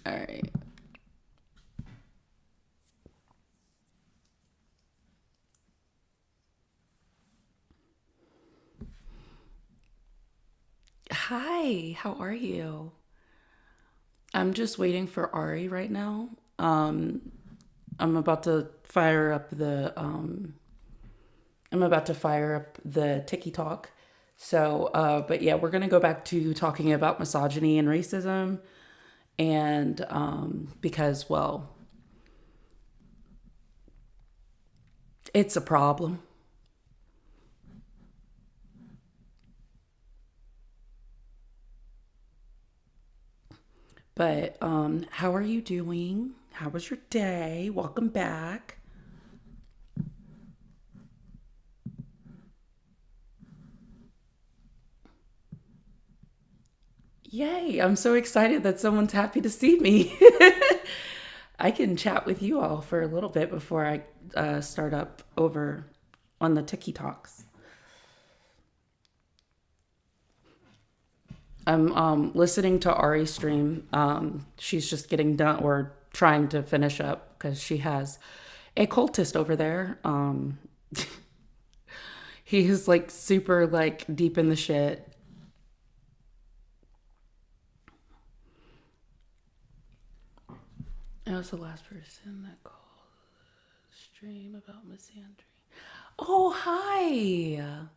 All right. Hi, how are you? I'm just waiting for Ari right now. I'm about to fire up the Tiki Talk. So, but yeah, we're gonna go back to talking about misogyny and racism, and because well, it's a problem. But how are you doing? How was your day? Welcome back. Yay! I'm so excited that someone's happy to see me. I can chat with you all for a little bit before I start up over on the Tiki Talks. I'm listening to Ari stream. She's just getting done or trying to finish up because she has a cultist over there. He is like super like deep in the shit. I was the last person that called stream about misandry. Oh, hi.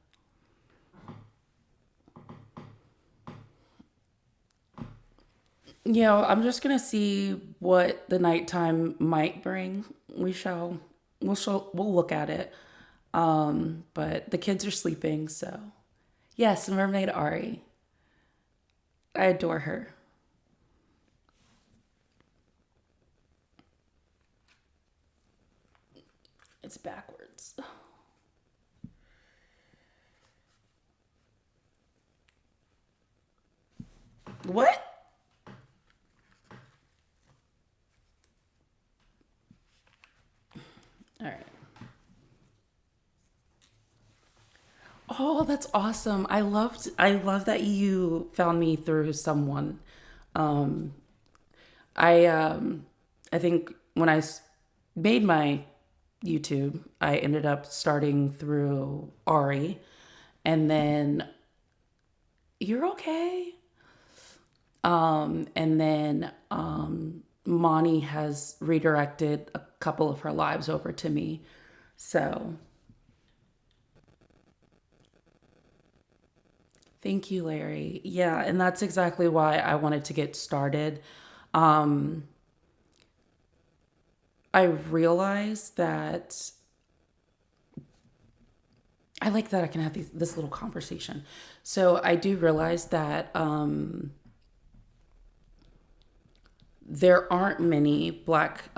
I'm just gonna see what the nighttime might bring. We'll look at it. But the kids are sleeping, so yes, Mermaid Ari. I adore her. It's backwards. What? All right. Oh, that's awesome. I love that you found me through someone. Um I think when made my YouTube, I ended up starting through Ari, and then you're okay. And then Moni has redirected a couple of her lives over to me. So thank you, Larry. Yeah, and that's exactly why I wanted to get started. Um, I realized that I like that I can have this little conversation. So I do realize that there aren't many black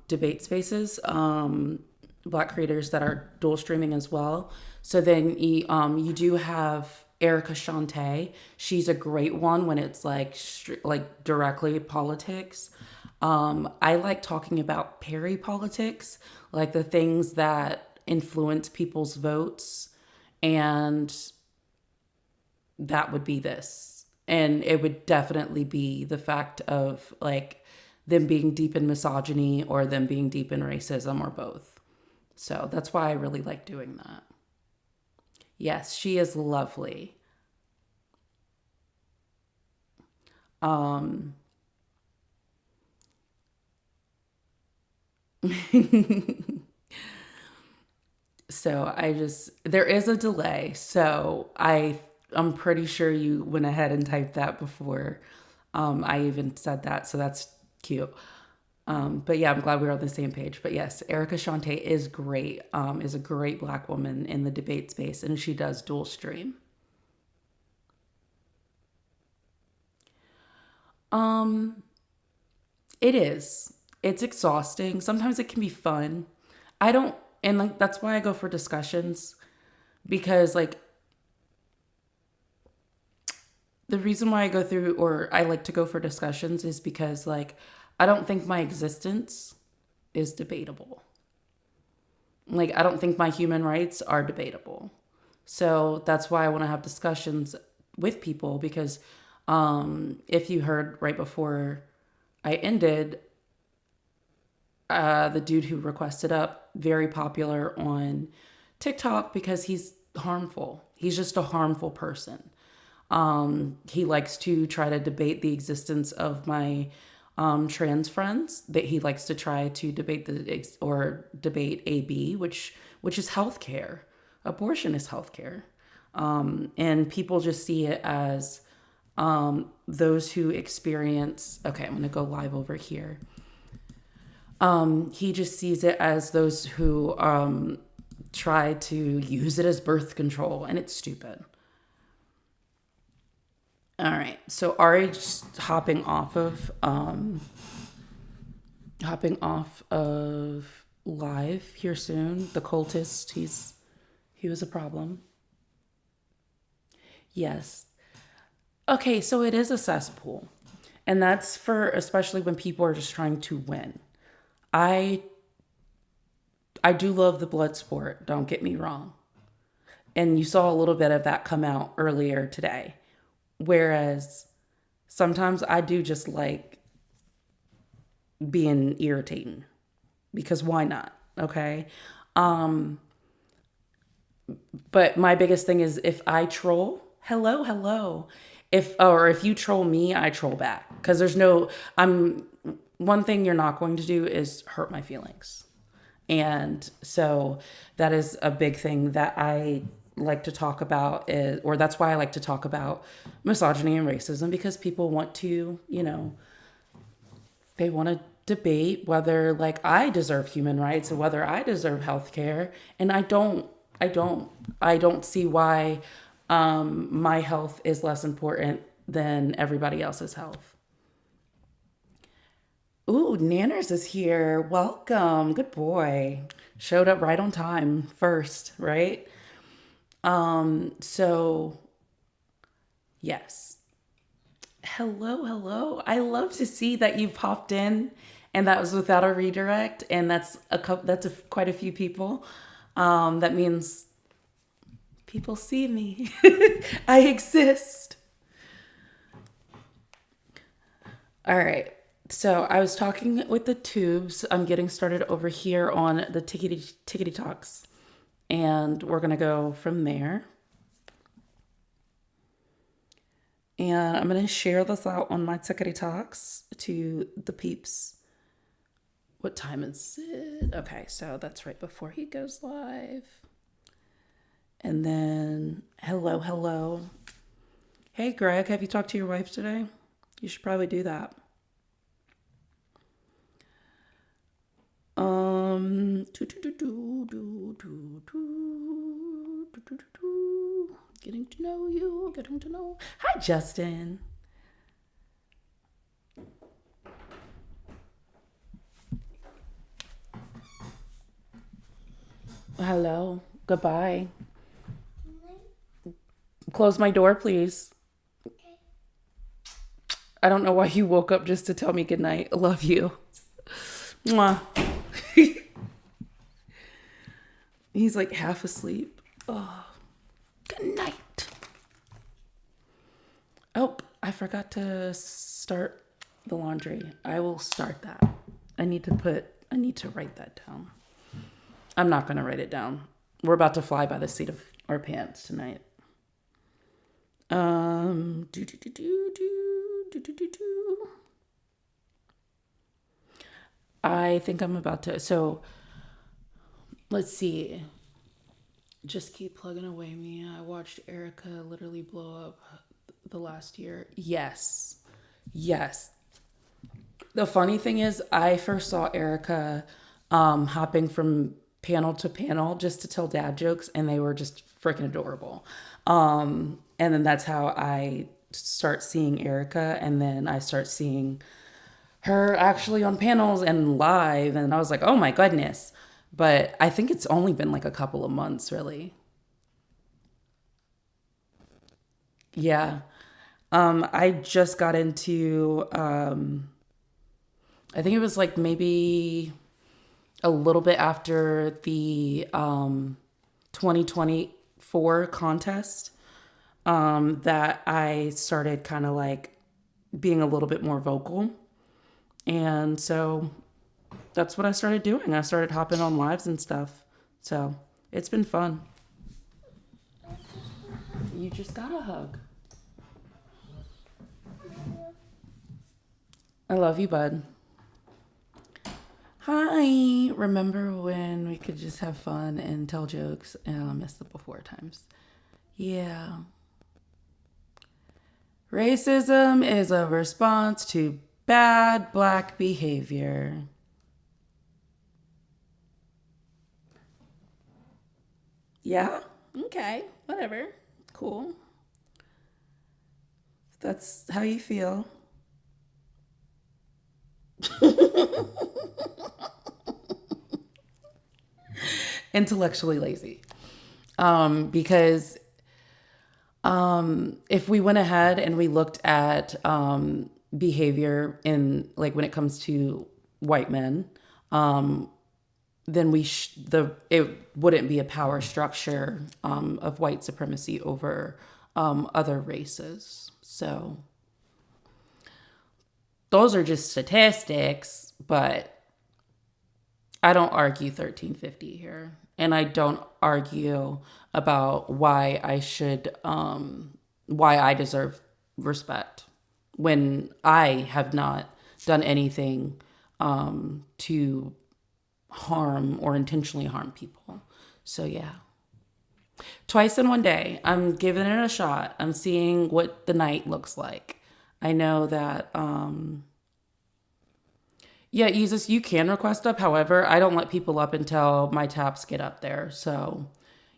debate spaces, black creators that are dual streaming as well. So then you do have Erica Shante. She's a great one when it's like like directly politics. I like talking about peri politics, like the things that influence people's votes, and that would be this. And it would definitely be the fact of like them being deep in misogyny or them being deep in racism or both. So that's why I really like doing that. Yes, she is lovely. Um, So there is a delay. So I'm pretty sure you went ahead and typed that before I even said that. So that's cute. But yeah, I'm glad we're on the same page. But yes, Erica Shante is great. Is a great Black woman in the debate space, and she does dual stream. Um, it is. It's exhausting. Sometimes it can be fun. I don't, and like that's why I go for discussions because like the reason why I go through or I like to go for discussions is because like I don't think my existence is debatable. Like I don't think my human rights are debatable. So that's why I want to have discussions with people because if you heard right before I ended, the dude who requested up, very popular on TikTok because he's harmful. He's just a harmful person. He likes to try to debate the existence of my trans friends. That he likes to try to debate debate AB, which is healthcare. Abortion is healthcare, and people just see it as those who experience. Okay, I'm gonna go live over here. He just sees it as those who try to use it as birth control, and it's stupid. All right, so Ari just hopping off of live here soon. The cultist, he was a problem. Yes. Okay, so it is a cesspool, and that's for especially when people are just trying to win. I I do love the blood sport, don't get me wrong. And you saw a little bit of that come out earlier today. Whereas sometimes I do just like being irritating because why not? Okay. Um, but my biggest thing is if I troll, hello, hello. If you troll me, I troll back. Because there's no I'm one thing you're not going to do is hurt my feelings. And so that is a big thing that I like to talk about or that's why I like to talk about misogyny and racism because people want to, they want to debate whether like I deserve human rights and whether I deserve health care. And I don't see why my health is less important than everybody else's health. Ooh, Nanners is here. Welcome. Good boy. Showed up right on time first, right? So yes. Hello, hello. I love to see that you popped in and that was without a redirect and quite a few people. That means people see me. I exist. All right. So I was talking with the tubes. I'm getting started over here on the tickety talks. And we're going to go from there. And I'm going to share this out on my tickety talks to the peeps. What time is it? Okay, so that's right before he goes live. And then, hello, hello. Hey, Greg, have you talked to your wife today? You should probably do that. Getting to know you, getting to know. Hi, Justin. Hello. Goodbye. Close my door, please. I don't know why you woke up just to tell me goodnight. I love you. Mwah. He's like half asleep. Oh, good night. Oh, I forgot to start the laundry. I will start that. I need to write that down. I'm not going to write it down. We're about to fly by the seat of our pants tonight. I think I'm about to. So let's see. Just keep plugging away, Mia. I watched Erica literally blow up the last year. Yes. Yes. The funny thing is, I first saw Erica hopping from panel to panel just to tell dad jokes, and they were just freaking adorable. And then that's how I start seeing Erica, and then I start seeing her actually on panels and live, and I was like, oh my goodness. But I think it's only been like a couple of months, really. Yeah. I just got into, I think it was like maybe a little bit after the 2024 contest, that I started kind of like being a little bit more vocal. And so that's what I started doing. I started hopping on lives and stuff. So it's been fun. You just got a hug. I love you, bud. Hi. Remember when we could just have fun and tell jokes? And I miss the before times. Yeah. Racism is a response to bad black behavior. Yeah? Okay. Whatever. Cool. That's how you feel. Intellectually lazy. Because if we went ahead and we looked at behavior in like when it comes to white men, then it wouldn't be a power structure of white supremacy over other races. So those are just statistics, but I don't argue 1350 here. And I don't argue about why I deserve respect when I have not done anything to harm or intentionally harm people. So yeah. Twice in one day, I'm giving it a shot. I'm seeing what the night looks like. I know that yeah, Jesus, you can request up. However, I don't let people up until my taps get up there. So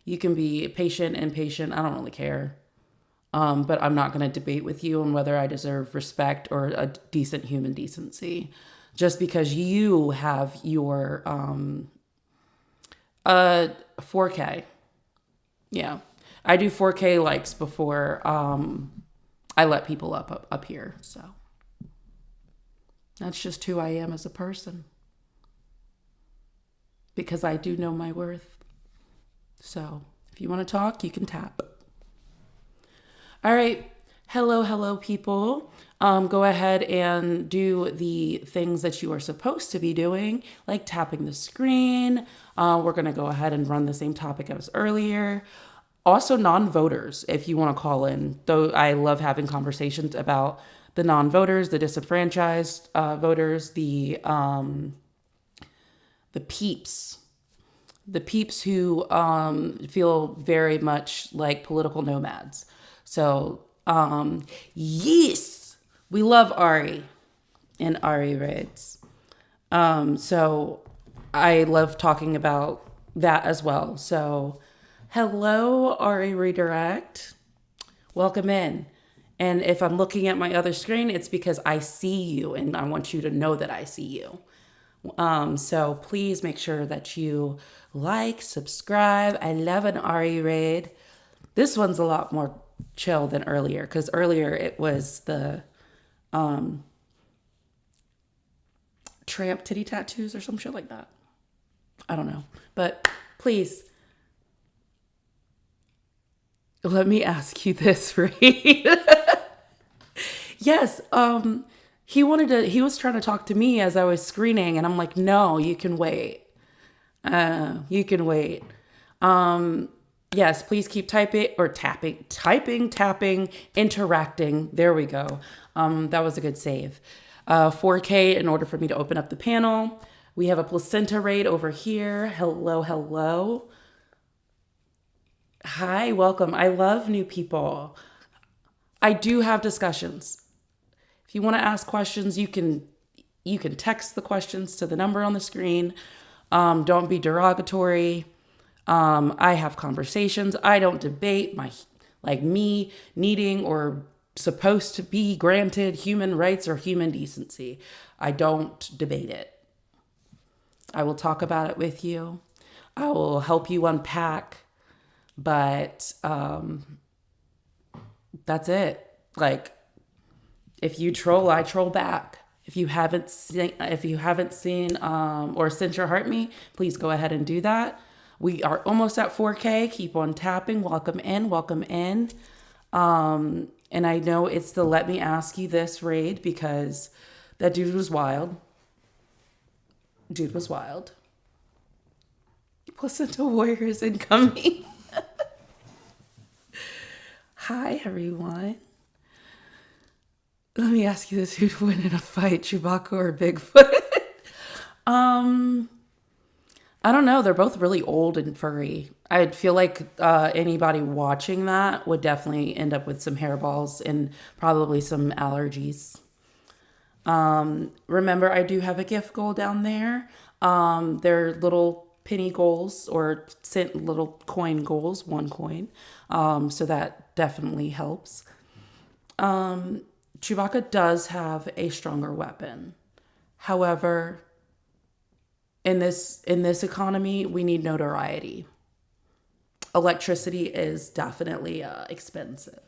you can be patient, impatient. I don't really care. But I'm not going to debate with you on whether I deserve respect or a decent human decency. Just because you have your 4K. Yeah. I do 4K likes before I let people up here. So that's just who I am as a person. Because I do know my worth. So if you want to talk, you can tap. All right. Hello, people. Go ahead and do the things that you are supposed to be doing, like tapping the screen. We're going to go ahead and run the same topic as earlier. Also, non-voters, if you want to call in. Though I love having conversations about the non-voters, the disenfranchised voters, the peeps. The peeps who feel very much like political nomads. So, yes, we love Ari and Ari raids. So I love talking about that as well. So, hello, Ari Redirect. Welcome in. And if I'm looking at my other screen, it's because I see you and I want you to know that I see you. So please make sure that you like, subscribe. I love an Ari raid. This one's a lot more chill than earlier because earlier it was the tramp titty tattoos or some shit like that. I don't know. But please, let me ask you this, Reed. Yes, he was trying to talk to me as I was screening, and I'm like, no, you can wait. You can wait. Yes, please keep tapping, interacting. There we go. That was a good save. 4K in order for me to open up the panel. We have a placenta raid over here. Hello. Hi, welcome. I love new people. I do have discussions. If you want to ask questions, you can text the questions to the number on the screen. Don't be derogatory. I have conversations. I don't debate my like me needing or supposed to be granted human rights or human decency. I don't debate it. I will talk about it with you. I will help you unpack, but that's it. Like if you troll, I troll back. If you haven't seen or sent your heart me, please go ahead and do that. We are almost at 4K. Keep on tapping. Welcome in. Welcome in. And I know it's the Let Me Ask You This raid because that dude was wild. Dude was wild. Listen to Warriors Incoming. Hi, everyone. Let me ask you this: who'd win in a fight, Chewbacca or Bigfoot? um, I don't know. They're both really old and furry. I feel like anybody watching that would definitely end up with some hairballs and probably some allergies. Remember, I do have a gift goal down there. They're little penny goals or cent little coin goals, 1 coin. So that definitely helps. Chewbacca does have a stronger weapon. However, in this economy, we need notoriety. Electricity is definitely expensive.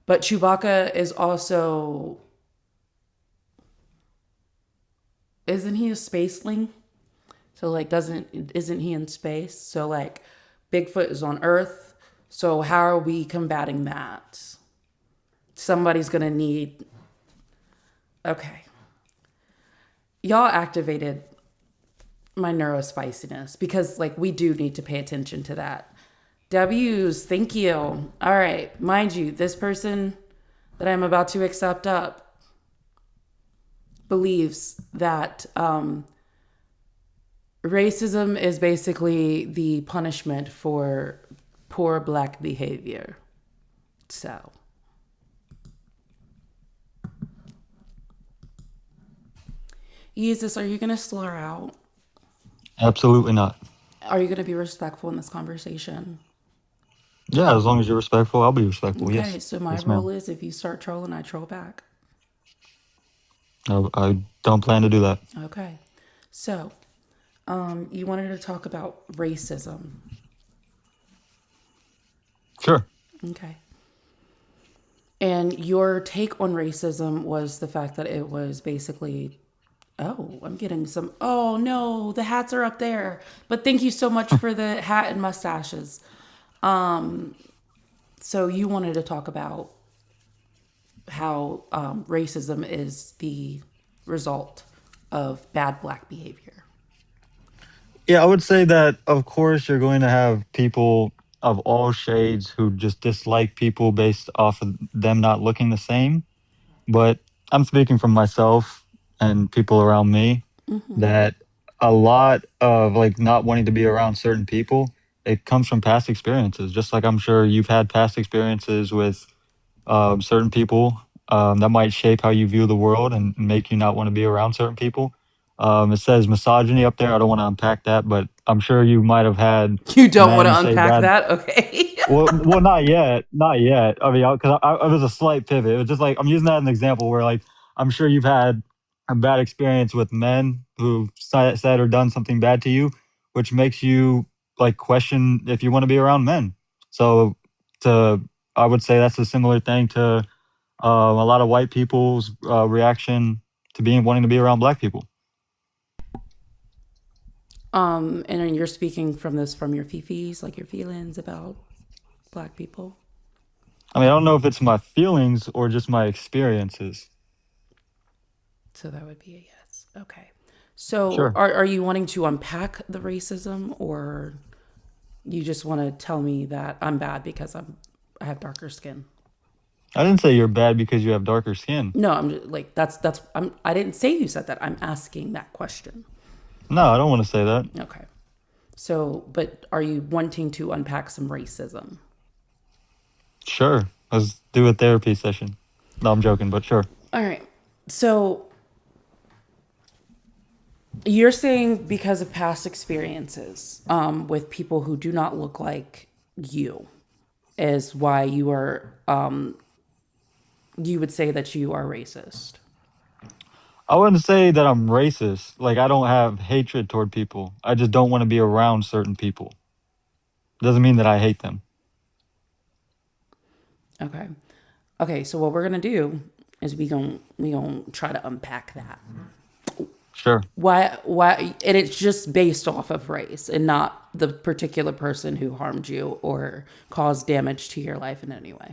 But Chewbacca is also, isn't he a spaceling? So like isn't he in space? So like Bigfoot is on Earth. So how are we combating that? Somebody's gonna need, okay. Y'all activated my neurospiciness because like we do need to pay attention to that. W's, thank you. All right, mind you, this person that I'm about to accept up believes that racism is basically the punishment for poor black behavior. So, Jesus, are you going to slur out? Absolutely not. Are you going to be respectful in this conversation? Yeah, as long as you're respectful, I'll be respectful. Okay, Yes. so my Yes, ma'am. rule is if you start trolling, I troll back. I don't plan to do that. Okay. So, you wanted to talk about racism. Sure. Okay. And your take on racism was the fact that it was basically, oh, I'm getting some, oh no, the hats are up there. But thank you so much for the hat and mustaches. So you wanted to talk about how racism is the result of bad black behavior. Yeah, I would say that, of course, you're going to have people of all shades who just dislike people based off of them not looking the same. But I'm speaking from myself and people around me that a lot of like not wanting to be around certain people, it comes from past experiences. Just like I'm sure you've had past experiences with certain people that might shape how you view the world and make you not want to be around certain people. It says misogyny up there. I don't want to unpack that, but I'm sure you might have had You don't want men to say unpack bad. that? Okay. Well, not yet, not yet. I mean, because it was a slight pivot. It was just like I'm using that as an example where, like, I'm sure you've had a bad experience with men who said or done something bad to you, which makes you like question if you want to be around men. So, to I would say that's a similar thing to a lot of white people's reaction to being wanting to be around black people. And then you're speaking from this from your fifis, like your feelings about black people. I mean, I don't know if it's my feelings or just my experiences. So that would be a yes. Okay. So Sure. are you wanting to unpack the racism or you just want to tell me that I'm bad because I have darker skin? I didn't say you're bad because you have darker skin. No, I'm just, like I didn't say you said that. I'm asking that question. No, I don't want to say that. Okay. So, but are you wanting to unpack some racism? Sure. Let's do a therapy session. No, I'm joking, but sure. All right. So, you're saying because of past experiences with people who do not look like you is why you would say that you are racist. I wouldn't say that I'm racist. Like, I don't have hatred toward people. I just don't want to be around certain people. Doesn't mean that I hate them. Okay. Okay, so what we're gonna do is we gonna try to unpack that. Sure. Why and it's just based off of race and not the particular person who harmed you or caused damage to your life in any way.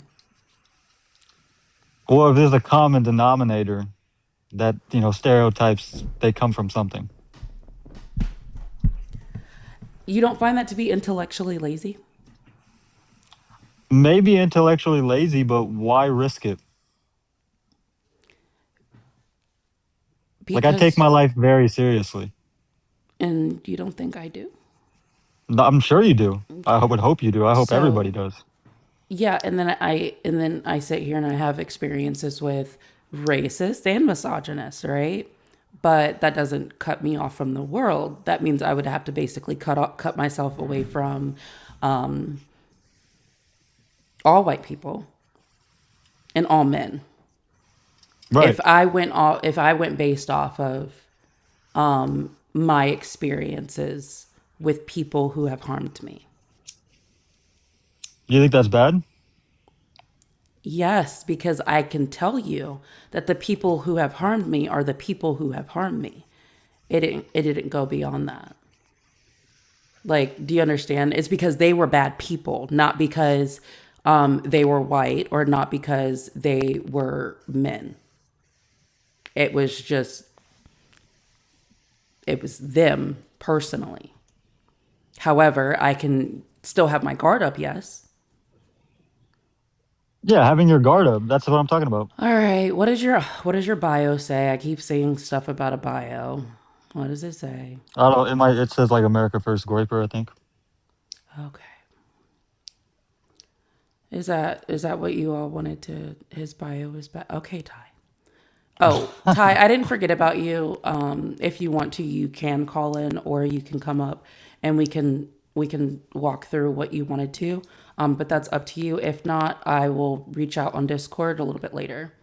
Well, if there's a common denominator that, stereotypes, they come from something. You don't find that to be intellectually lazy? Maybe intellectually lazy, but why risk it? Like, I take Because my life very seriously. and you don't think I do? No, I'm sure you do. I Okay. would hope you do. I hope everybody So does. yeah, and then I sit here and I have experiences with racist and misogynist, right? But that doesn't cut me off from the world. That means I would have to basically cut myself away from all white people and all men. Right. If I went based off of my experiences with people who have harmed me. You think that's bad? Yes, because I can tell you that the people who have harmed me are the people who have harmed me. It didn't go beyond that. Like, do you understand? It's because they were bad people, not because they were white or not because they were men. It was just it was them personally. However, I can still have my guard up, yes. Yeah, having your guard up. That's what I'm talking about. All right, what does your bio say? I keep seeing stuff about a bio. What does it say? I don't. It says like America First Groiper, I think. Okay. Is that what you all wanted to his bio is back? Okay, Ty. Oh, Ty, I didn't forget about you. If you want to, you can call in or you can come up and we can walk through what you wanted to. But that's up to you. If not, I will reach out on Discord a little bit later.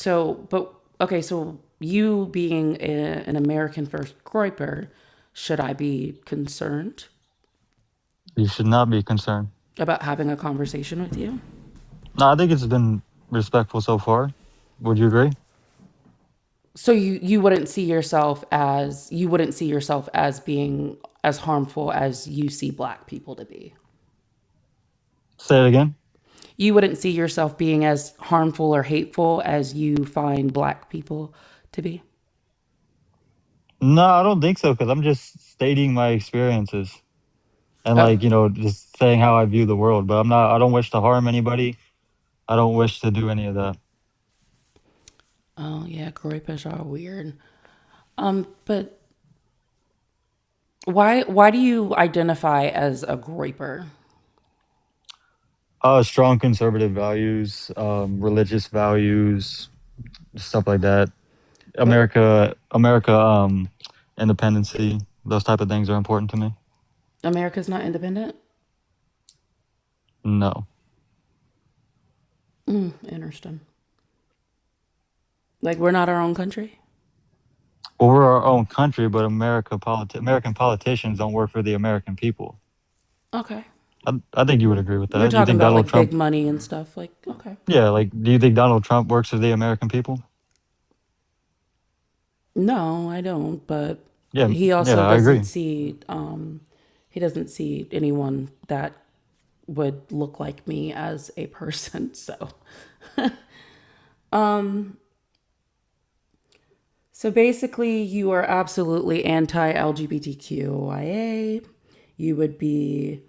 But okay, so you being an American first groiper, should I be concerned You should not be concerned. about having a conversation with you? No, I think it's been respectful so far. Would you agree? So you wouldn't see yourself as being as harmful as you see black people to be. Say it again. You wouldn't see yourself being as harmful or hateful as you find black people to be. No, I don't think so. Because I'm just stating my experiences and Oh, just saying how I view the world. But I'm not. I don't wish to harm anybody. I don't wish to do any of that. oh yeah, groypish are weird. But why do you identify as a groyper? Strong conservative values, religious values, stuff like that. What America, independency. Those type of things are important to me. America's not independent? No. Interesting. Like we're not our own country? Well, we're our own country, but American politicians don't work for the American people. Okay. I think you would agree with You're that. Do you talking think about Donald like big Trump? money and stuff. Like, okay. Yeah, like, do you think Donald Trump works for the American people? No, I don't, but Yeah, he yeah, also I agree. doesn't see anyone that would look like me as a person. So basically you are absolutely anti LGBTQIA. You would be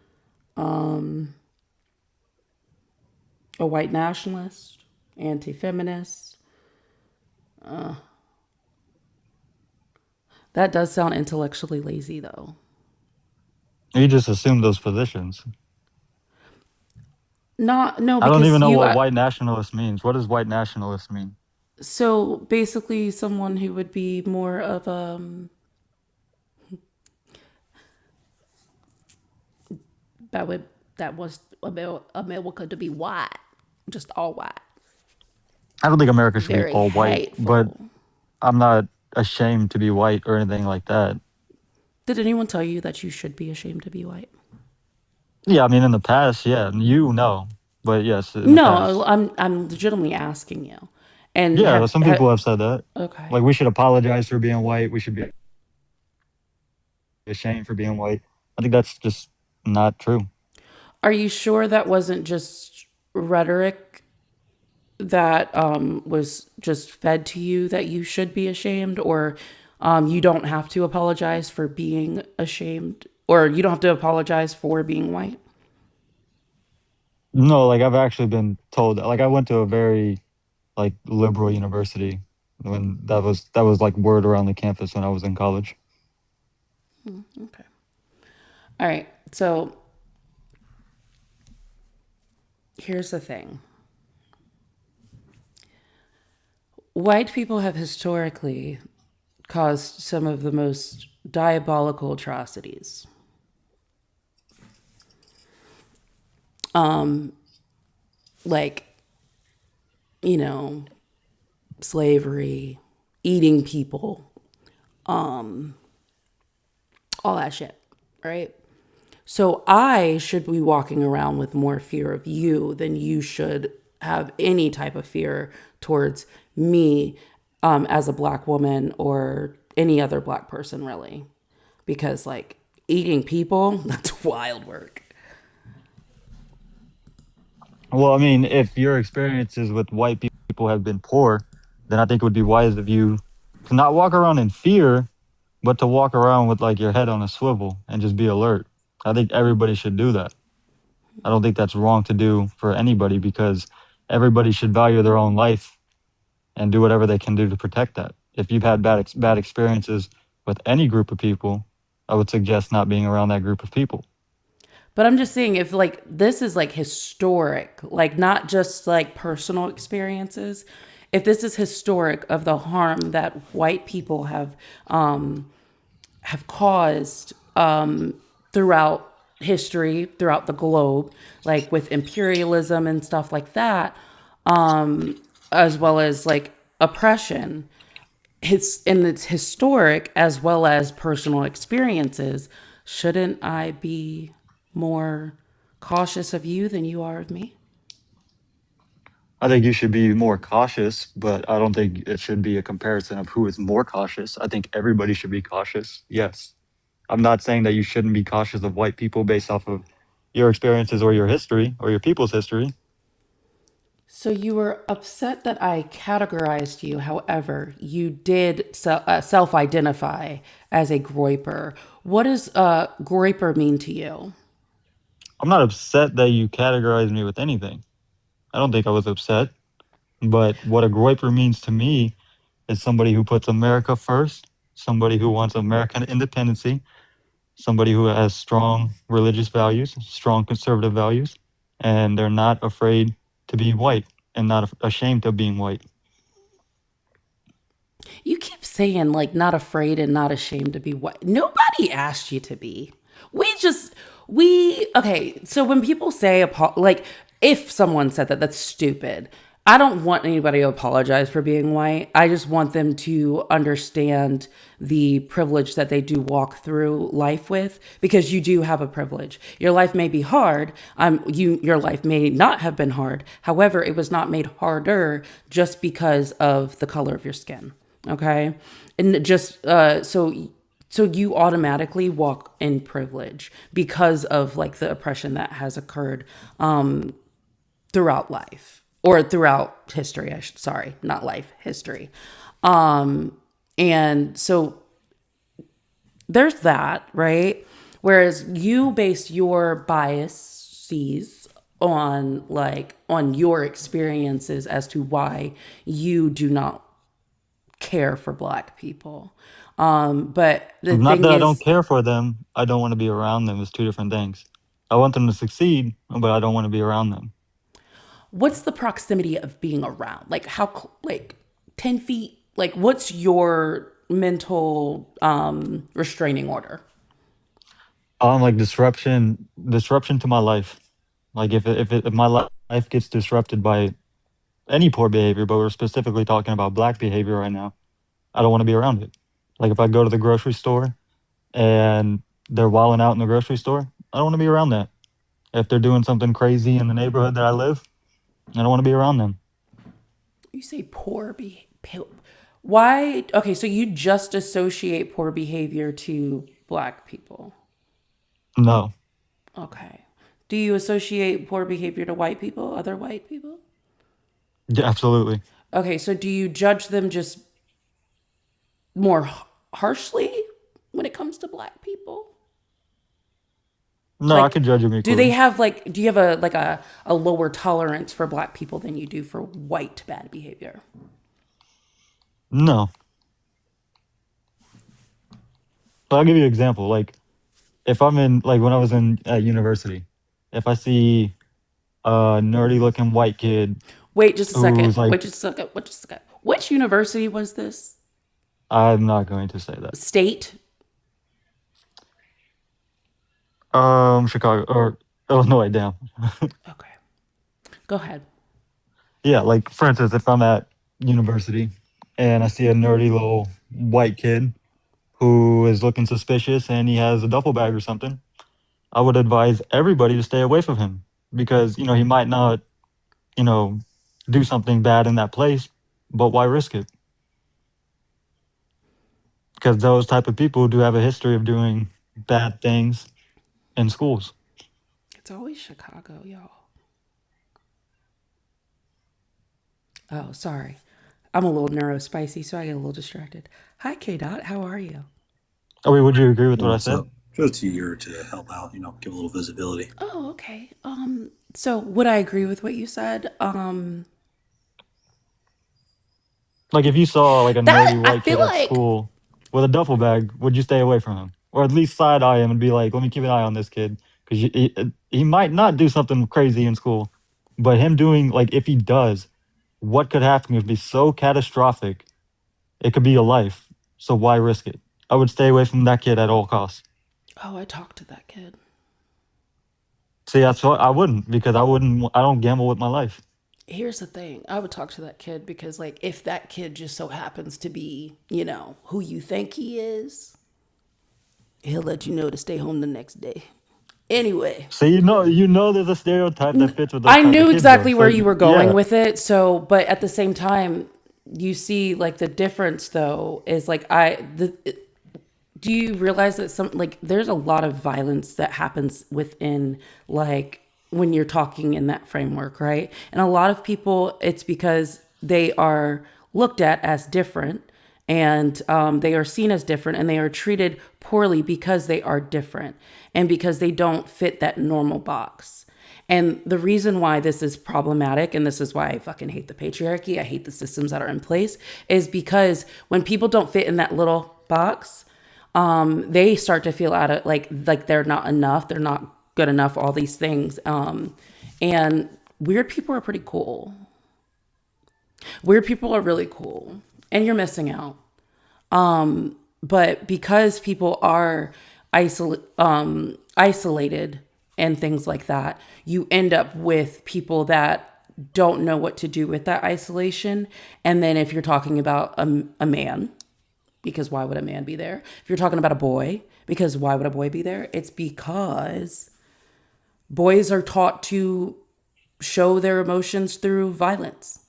a white nationalist, anti feminist. That does sound intellectually lazy, though. You just assume those positions. Not no, I don't even because know you. what white nationalist means. What does white nationalist mean? So basically, someone who would be more of that would that was America to be white, just all white, I don't think America should be very all white, but hateful. I'm not ashamed to be white or anything like that. Did anyone tell you that you should be ashamed to be white? Yeah, I mean, in the past, yeah, you know, but yes, in the No, past. I'm legitimately asking you. And Yeah, some people have said that. okay. Like, we should apologize for being white. We should be ashamed for being white. I think that's just not true. Are you sure that wasn't just rhetoric that was just fed to you that you should be ashamed, or you don't have to apologize for being ashamed, or you don't have to apologize for being white? No, like, I've actually been told that. Like, I went to a very, like, liberal university when that was like word around the campus when I was in college. Okay. All right. So here's the thing. White people have historically caused some of the most diabolical atrocities. Like, you know, slavery, eating people, all that shit, right? So I should be walking around with more fear of you than you should have any type of fear towards me as a black woman or any other black person, really. Because, like, eating people, that's wild work. Well, I mean, if your experiences with white people have been poor, then I think it would be wise of you to not walk around in fear, but to walk around with like your head on a swivel and just be alert. I think everybody should do that. I don't think that's wrong to do for anybody because everybody should value their own life and do whatever they can do to protect that. If you've had bad experiences with any group of people, I would suggest not being around that group of people. But I'm just saying, if like this is like historic, like not just like personal experiences, if this is historic of the harm that white people have caused throughout history, throughout the globe, like with imperialism and stuff like that, as well as like oppression, and it's historic as well as personal experiences, shouldn't I be more cautious of you than you are of me? I think you should be more cautious, but I don't think it should be a comparison of who is more cautious. I think everybody should be cautious. Yes. I'm not saying that you shouldn't be cautious of white people based off of your experiences or your history or your people's history. So you were upset that I categorized you. However, you did self-identify as a groiper. What does groiper mean to you? I'm not upset that you categorized me with anything. I don't think I was upset. But what a groiper means to me is somebody who puts America first, somebody who wants American independency, somebody who has strong religious values, strong conservative values, and they're not afraid to be white and not ashamed of being white. You keep saying like not afraid and not ashamed to be white. Nobody asked you to be. We okay. So when people say like if someone said that, that's stupid. I don't want anybody to apologize for being white. I just want them to understand the privilege that they do walk through life with, because you do have a privilege. Your life may be hard. Your life may not have been hard. However, it was not made harder just because of the color of your skin. Okay. And just so you automatically walk in privilege because of like the oppression that has occurred throughout life, or throughout history. Sorry, not life, history. And so there's that, right? Whereas you base your biases on your experiences as to why you do not care for black people. But the Not thing that I don't is, care for them. I don't want to be around them. It's two different things. I want them to succeed, but I don't want to be around them. what's the proximity of being around? Like how, like 10 feet? Like what's your mental restraining order? Like disruption to my life. Like if my life gets disrupted by any poor behavior, but we're specifically talking about black behavior right now, I don't want to be around it. Like if I go to the grocery store and they're wilding out in the grocery store, I don't want to be around that. If they're doing something crazy in the neighborhood that I live, I don't want to be around them. You say poor behavior. Why? Okay, so you just associate poor behavior to black people. No, Okay. Do you associate poor behavior to white people, other white people? yeah, absolutely. Okay, so do you judge them just more harshly when it comes to black people? No, I Like, could judge them do they equally. have like, do you have a lower tolerance for black people than you do for white bad behavior? No, but I'll give you an example. Like if I'm in like when I was in at university, if I see a nerdy looking white kid Wait just a second. who's like, Wait just a second. Wait just a second. Which university was this? I'm not going to say that. State? Chicago or Illinois, damn. Okay. Go ahead. Yeah, like for instance, if I'm at university and I see a nerdy little white kid who is looking suspicious and he has a duffel bag or something, I would advise everybody to stay away from him because, he might not, you know, do something bad in that place, but why risk it? Because those type of people do have a history of doing bad things in schools. It's always Chicago, y'all. Oh, sorry. I'm a little neurospicy, so I get a little distracted. Hi, K Dot. How are you? Oh, wait, would you agree with what I What's said? up? Just here to help out, give a little visibility. Oh, okay. So would I agree with what you said? Like if you saw like a nerdy That I white feel kid at like school with a duffel bag, would you stay away from him, or at least side eye him and be like, "Let me keep an eye on this kid," because he might not do something crazy in school, but him doing like if he does, what could happen would be so catastrophic. It could be your life. So why risk it? I would stay away from that kid at all costs. oh, I talked to that kid. See, that's what I wouldn't because I wouldn't. I don't gamble with my life. Here's the thing. I would talk to that kid because like if that kid just so happens to be, who you think he is, he'll let you know to stay home the next day. Anyway, So there's a stereotype that fits with those I type of knew kids though. exactly So where you were going yeah, with it. So, but at the same time, you see like the difference though is like do you realize that some like there's a lot of violence that happens within like when you're talking in that framework, right? And a lot of people, it's because they are looked at as different and they are seen as different and they are treated poorly because they are different and because they don't fit that normal box. And the reason why this is problematic, and this is why I fucking hate the patriarchy, I hate the systems that are in place, is because when people don't fit in that little box, they start to feel out of like they're not enough, they're not good enough, all these things. And weird people are pretty cool. Weird people are really cool, and you're missing out. But because people are isolated and things like that, you end up with people that don't know what to do with that isolation. And then if you're talking about a man, because why would a man be there? If you're talking about a boy, because why would a boy be there? It's because boys are taught to show their emotions through violence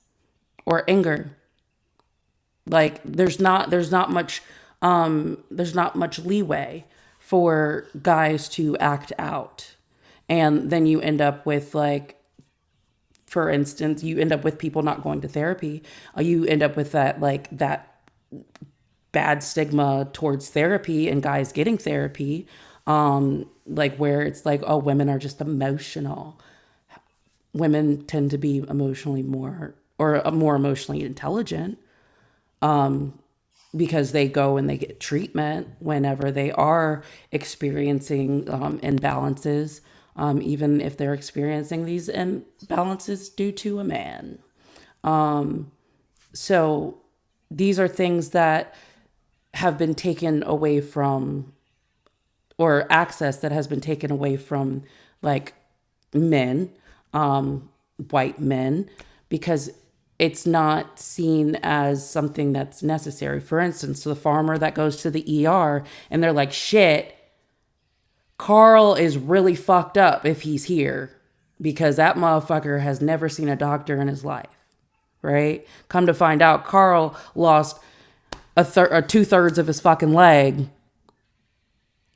or anger. Like there's not much leeway for guys to act out. And then you end up with like, for instance, you end up with people not going to therapy. You end up with that bad stigma towards therapy and guys getting therapy, like where it's like, oh, women are just emotional. Women tend to be emotionally more or more emotionally intelligent. because they go and they get treatment whenever they are experiencing imbalances, even if they're experiencing these imbalances due to a man. So these are things that have been taken away from, or access that has been taken away from, like, men, white men, because it's not seen as something that's necessary. For instance, the farmer that goes to the ER and they're like, shit, Carl is really fucked up if he's here because that motherfucker has never seen a doctor in his life, right? Come to find out, Carl lost or 2/3 of his fucking leg,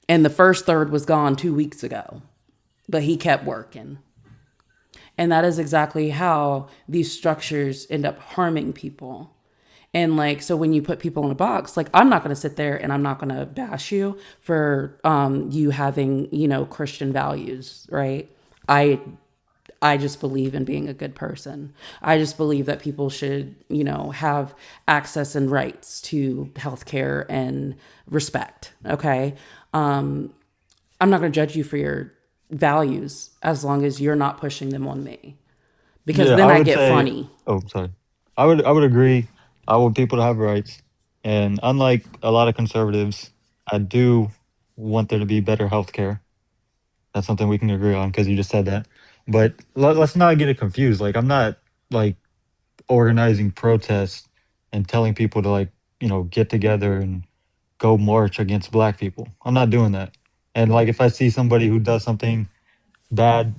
and the first third was gone 2 weeks ago, but he kept working. And that is exactly how these structures end up harming people. And like, so when you put people in a box, like, I'm not going to sit there and I'm not going to bash you for you having, Christian values, right? I just believe in being a good person. I just believe that people should, have access and rights to healthcare and respect. Okay. I'm not going to judge you for your values as long as you're not pushing them on me, because Yeah, then I I would get say. funny. Oh, sorry. I would agree. I want people to have rights, and unlike a lot of conservatives, I do want there to be better health care. That's something we can agree on because you just said that. But let's not get it confused. Like, I'm not like organizing protests and telling people to, like, get together and go march against black people. I'm not doing that. And like, if I see somebody who does something bad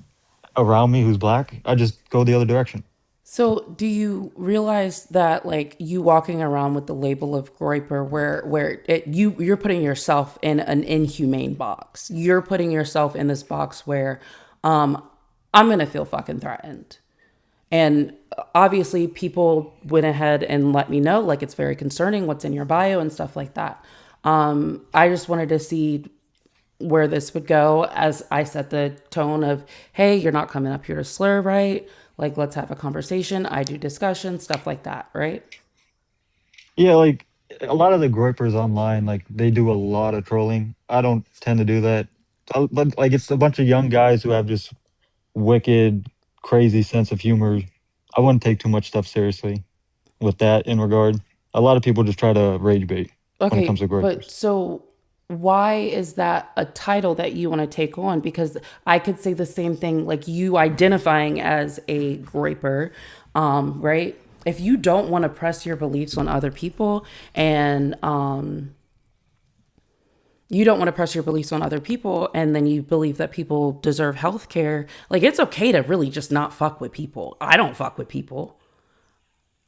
around me who's black, I just go the other direction. So, do you realize that, like, you walking around with the label of groiper, where you're putting yourself in an inhumane box. You're putting yourself in this box where I'm gonna feel fucking threatened. And obviously, people went ahead and let me know, like, it's very concerning what's in your bio and stuff like that. I just wanted to see where this would go as I set the tone of, hey, you're not coming up here to slur, right? Like, let's have a conversation. I do discussion, stuff like that, right? Yeah, like a lot of the groypers online, like they do a lot of trolling. I don't tend to do that. But like, it's a bunch of young guys who have just wicked, crazy sense of humor. I wouldn't take too much stuff seriously with that in regard. A lot of people just try to rage bait when it comes Okay, to but groypers. so why is that a title that you want to take on? Because I could say the same thing, like you identifying as a graper, right? If you don't want to press your beliefs on other people, and you don't want to press your beliefs on other people, and then you believe that people deserve health care, like, it's okay to really just not fuck with people. I don't fuck with people.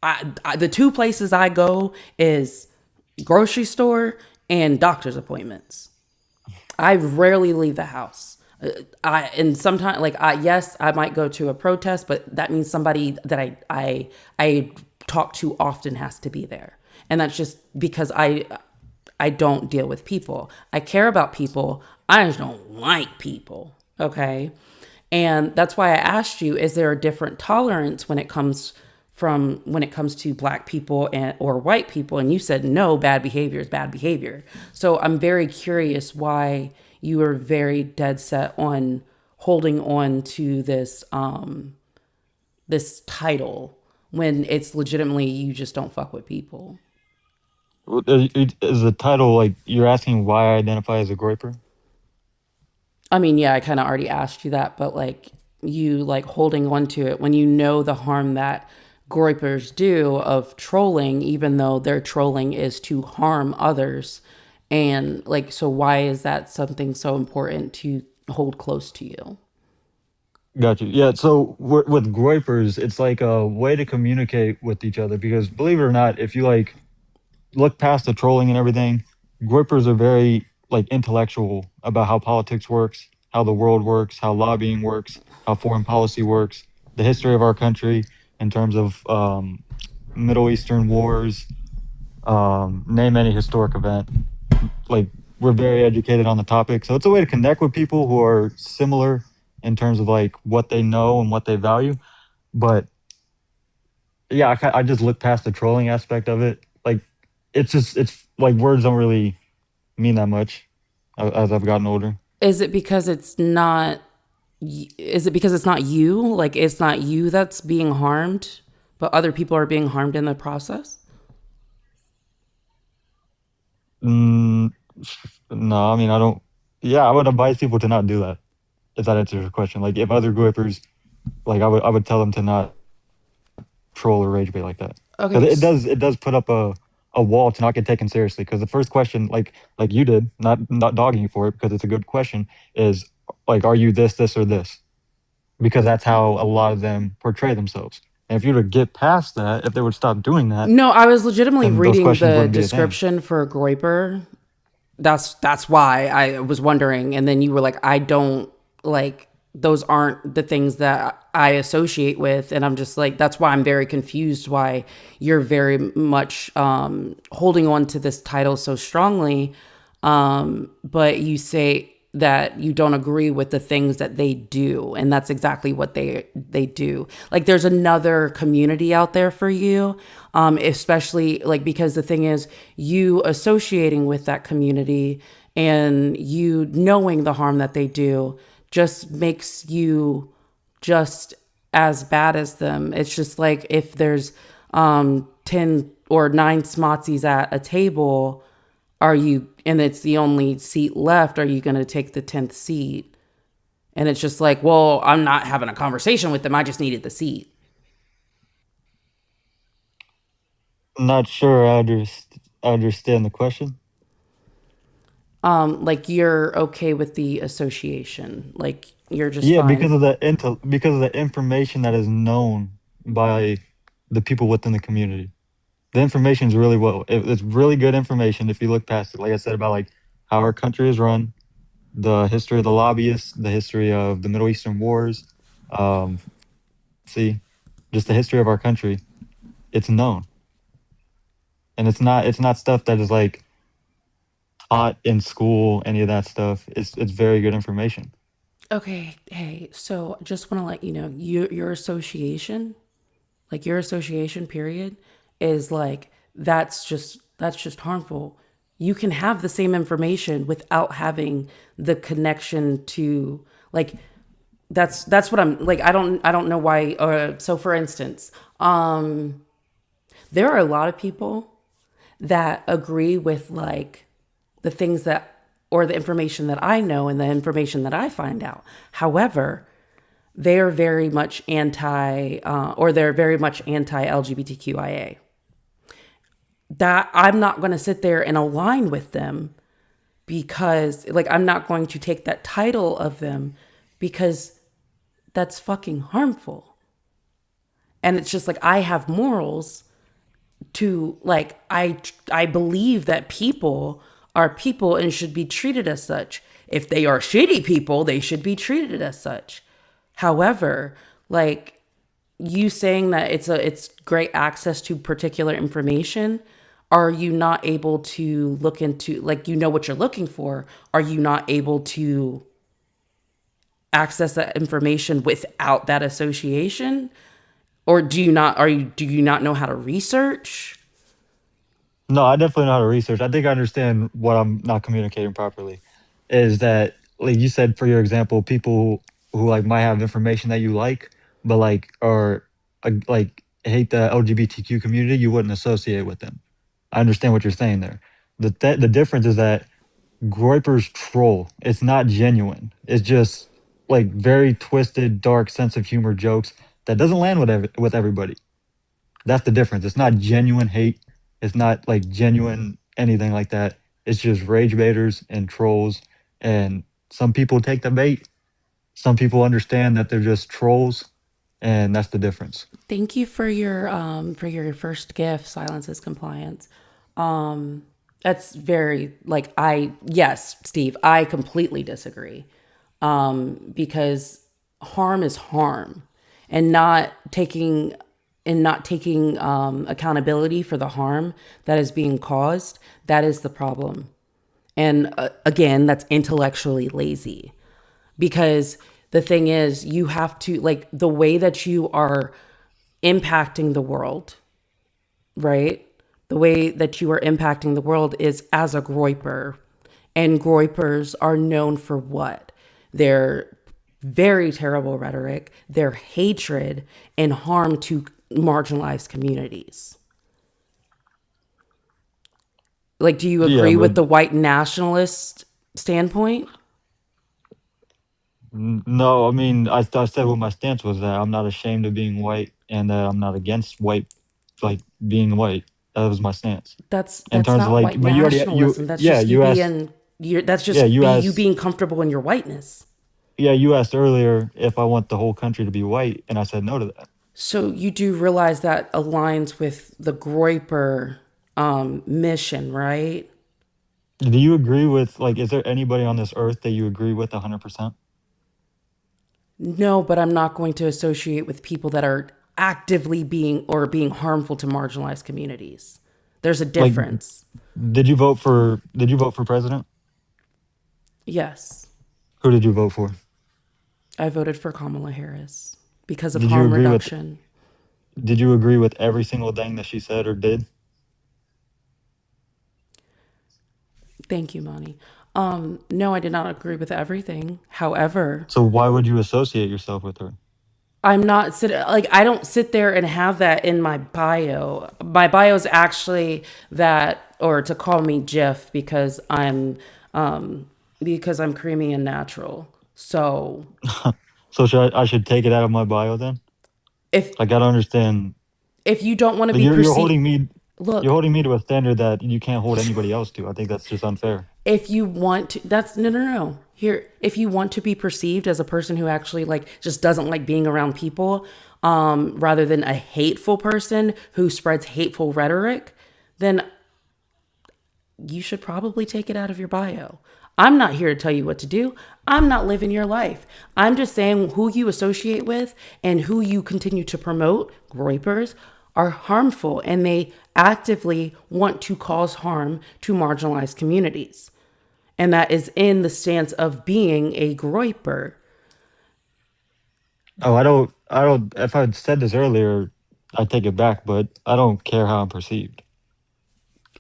The two places I go is grocery store and doctor's appointments. I rarely leave the house. And sometimes, like, yes, I might go to a protest, but that means somebody that I talk to often has to be there, and that's just because I don't deal with people. I care about people. I just don't like people. Okay. And that's why I asked you, is there a different tolerance when it comes to black people or white people? And you said, no, bad behavior is bad behavior. So I'm very curious why you are very dead set on holding on to this title when it's legitimately you just don't fuck with people. Is the title like you're asking why I identify as a groyper? I mean, yeah, I kind of already asked you that, but like, you like holding on to it when you know the harm that groypers do of trolling, even though their trolling is to harm others. And like, so why is that something so important to hold close to you? Got you. Yeah. So with groypers, it's like a way to communicate with each other because believe it or not, if you like look past the trolling and everything, groypers are very like intellectual about how politics works, how the world works, how lobbying works, how foreign policy works, the history of our country in terms of Middle Eastern wars, name any historic event. Like, we're very educated on the topic, so it's a way to connect with people who are similar in terms of like what they know and what they value. But yeah, I just look past the trolling aspect of it. Like, it's like words don't really mean that much as I've gotten older. Is it because it's not? Is it because it's not you? Like it's not you that's being harmed, but other people are being harmed in the process? Mm, no, I mean I don't. Yeah, I would advise people to not do that. If that answers your question, like if other groupers, like I would tell them to not troll or rage bait like that, because Okay. it does put up a wall to not get taken seriously. Because the first question, like you did, not dogging you for it because it's a good question, is like, are you this or this? Because that's how a lot of them portray themselves. And if you were to get past that, if they would stop doing that, No, I was legitimately then those reading questions the wouldn't be a thing. description for Groiper. That's why I was wondering, and then you were like, I don't like those aren't the things that I associate with, and I'm just like, that's why I'm very confused why you're very much holding on to this title so strongly, but you say that you don't agree with the things that they do, and that's exactly what they do. Like there's another community out there for you, especially like because the thing is you associating with that community and you knowing the harm that they do just makes you just as bad as them. It's just like if there's 10 or 9 smotsies at a table, are you, and it's the only seat left, are you going to take the 10th seat? And it's just like, well, I'm not having a conversation with them. I just needed the seat. Not sure I understand the question. Like you're okay with the association. Like you're just Yeah, fine. because of the information that is known by the people within the community. The information is really it's really good information if you look past it. Like I said about like how our country is run, the history of the lobbyists, the history of the Middle Eastern wars, um, see, just the history of our country. It's known, and it's not stuff that is like taught in school. Any of that stuff. It's very good information. Okay, hey, so just want to let you know, your association, like your association period is like that's just harmful. You can have the same information without having the connection to like that's what I'm like I don't know why so for instance, there are a lot of people that agree with like the things that or the information that I know and the information that I find out. However, they are very much or they're very much anti LGBTQIA. That I'm not going to sit there and align with them because, like, I'm not going to take that title of them because that's fucking harmful. And it's just like I have morals to like I believe that people are people and should be treated as such. If they are shitty people, they should be treated as such. However, like you saying that it's great access to particular information, are you not able to look into like you know what you're looking for? Are you not able to access that information without that association? Or do you not know how to research? No, I definitely know how to research. I think I understand what I'm not communicating properly. Is that like you said for your example, people who like might have information that you like, but like are like hate the LGBTQ community, you wouldn't associate with them. I understand what you're saying there. The difference is that Groyper's troll. It's not genuine. It's just like very twisted, dark sense of humor jokes that doesn't land with everybody. That's the difference. It's not genuine hate. It's not like genuine anything like that. It's just rage baiters and trolls. And some people take the bait. Some people understand that they're just trolls, and that's the difference. Thank you for your first gift, Silence is Compliance. That's very like I yes, Steve, I completely disagree. Because harm is harm and not taking accountability for the harm that is being caused, that is the problem. And again, that's intellectually lazy because the thing is you have to like the way that you are impacting the world, right? The way that you are impacting the world is as a groiper. And groipers are known for what? Their very terrible rhetoric, their hatred, and harm to marginalized communities. Like, do you Yeah, agree but with the white nationalist standpoint? no, I mean, I said what my stance was, that I'm not ashamed of being white and that I'm not against white, like being white. That was my stance. In That's terms of not like, white but you already nationalism. That's yeah, just you you asked being that's yeah, just you being comfortable in your whiteness. you asked earlier if I want the whole country to be white, and I said no to that. So you do realize that aligns with the Groiper mission, right? Do you agree with, like, is there anybody on this earth that you agree with 100%? No, but I'm not going to associate with people that are actively being harmful to marginalized communities. There's a Like, difference. did you vote for president? Yes, Who did you vote for? I voted for Kamala Harris because of Did you harm agree with reduction. did you agree with every single thing that she said or did? Thank you, Moni. No, I did not agree with everything. However, So why would you associate yourself with her? I'm not I don't sit there and have that in my bio. My bio is actually that, or to call me Jif because I'm creamy and natural. So So I should take it out of my bio then? if I gotta understand. if you don't want to Like, be perceived, you're look, holding me to a standard that you can't hold anybody else to. I think that's just unfair. if you want to, that's no. Here, if you want to be perceived as a person who actually like just doesn't like being around people, rather than a hateful person who spreads hateful rhetoric, then you should probably take it out of your bio. I'm not here to tell you what to do. I'm not living your life. I'm just saying who you associate with and who you continue to promote, groypers, are harmful and they actively want to cause harm to marginalized communities. And that is in the stance of being a groyper. Oh, I don't. If I had said this earlier, I take it back. But I don't care how I'm perceived.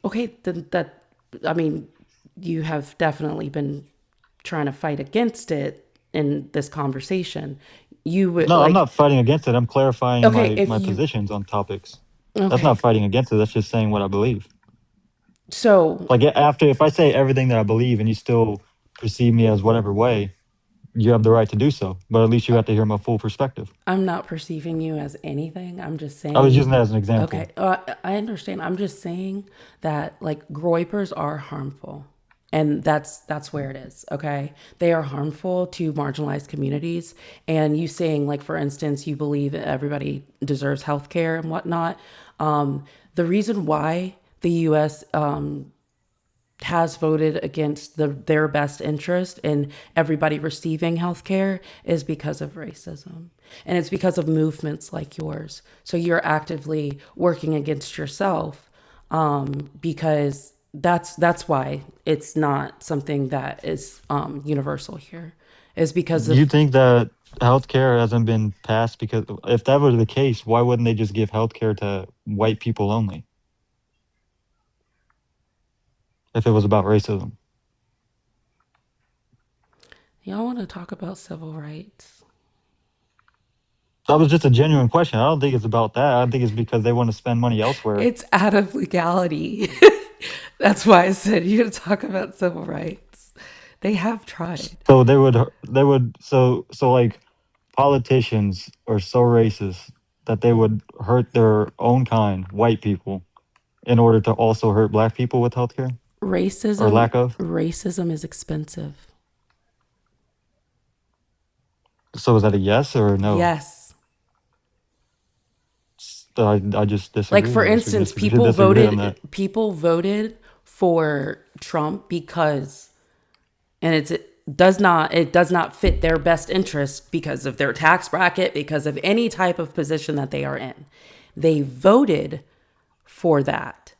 Okay, then that, I mean, you have definitely been trying to fight against it in this conversation. You would No, I'm like, not fighting against it. I'm clarifying okay, if my you, positions on topics. That's okay, not fighting against it. That's just saying what I believe. so Like, after, if I say everything that I believe and you still perceive me as whatever way, you have the right to do so. But at least you have to hear my full perspective. I'm not perceiving you as anything. I'm just I was saying, using that as an example. okay, I understand. I'm just saying that like groypers are harmful. And that's where it is, okay? They are harmful to marginalized communities. And you saying, like, for instance, you believe that everybody deserves health care and whatnot. The reason why the US has voted against their best interest in everybody receiving health care is because of racism. And it's because of movements like yours. So you're actively working against yourself because that's why it's not something that is universal here. Is because Do you of think that healthcare hasn't been passed? Because if that was the case, why wouldn't they just give healthcare to white people only if it was about racism? y'all want to talk about civil rights. That was just a genuine question. I don't think it's about that. I think it's because they want to spend money elsewhere. It's out of legality. That's why I said you got to talk about civil rights. They have tried. So so like, politicians are so racist that they would hurt their own kind, white people, in order to also hurt black people with healthcare or Racism lack of. racism is expensive. So is that a yes or a no? Yes. I just Like disagree. for I guess we instance, disagree on that. people voted for Trump because and it does not fit their best interest because of their tax bracket, because of any type of position that they are in. They voted for that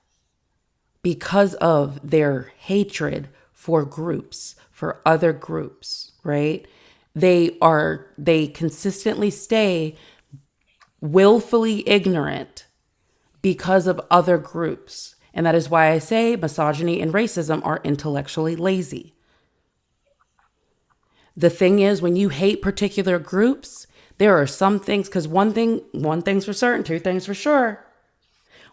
because of their hatred for groups, for other groups, right? They consistently stay willfully ignorant because of other groups. And that is why I say misogyny and racism are intellectually lazy. The thing is, when you hate particular groups, there are some things, because one thing's for certain, two things for sure.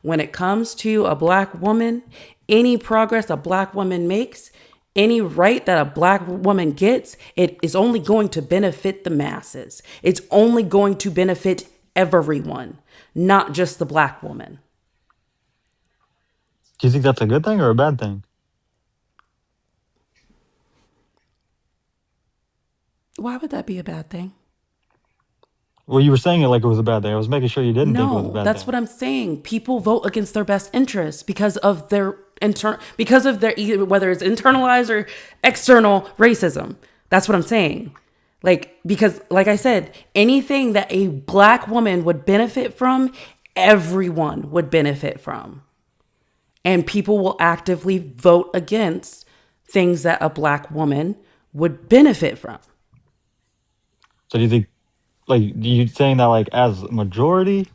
When it comes to a black woman, any progress a black woman makes, any right that a black woman gets, it is only going to benefit the masses. It's only going to benefit everyone, not just the black woman. Do you think that's a good thing or a bad thing? Why would that be a bad thing? Well, you were saying it like it was a bad thing. I was making sure you didn't think it was a No, bad that's thing. what I'm saying. People vote against their best interests because of their whether it's internalized or external racism. That's what I'm saying. Because like I said, anything that a black woman would benefit from, everyone would benefit from. And people will actively vote against things that a black woman would benefit from. So do you think, like, you saying that like as a majority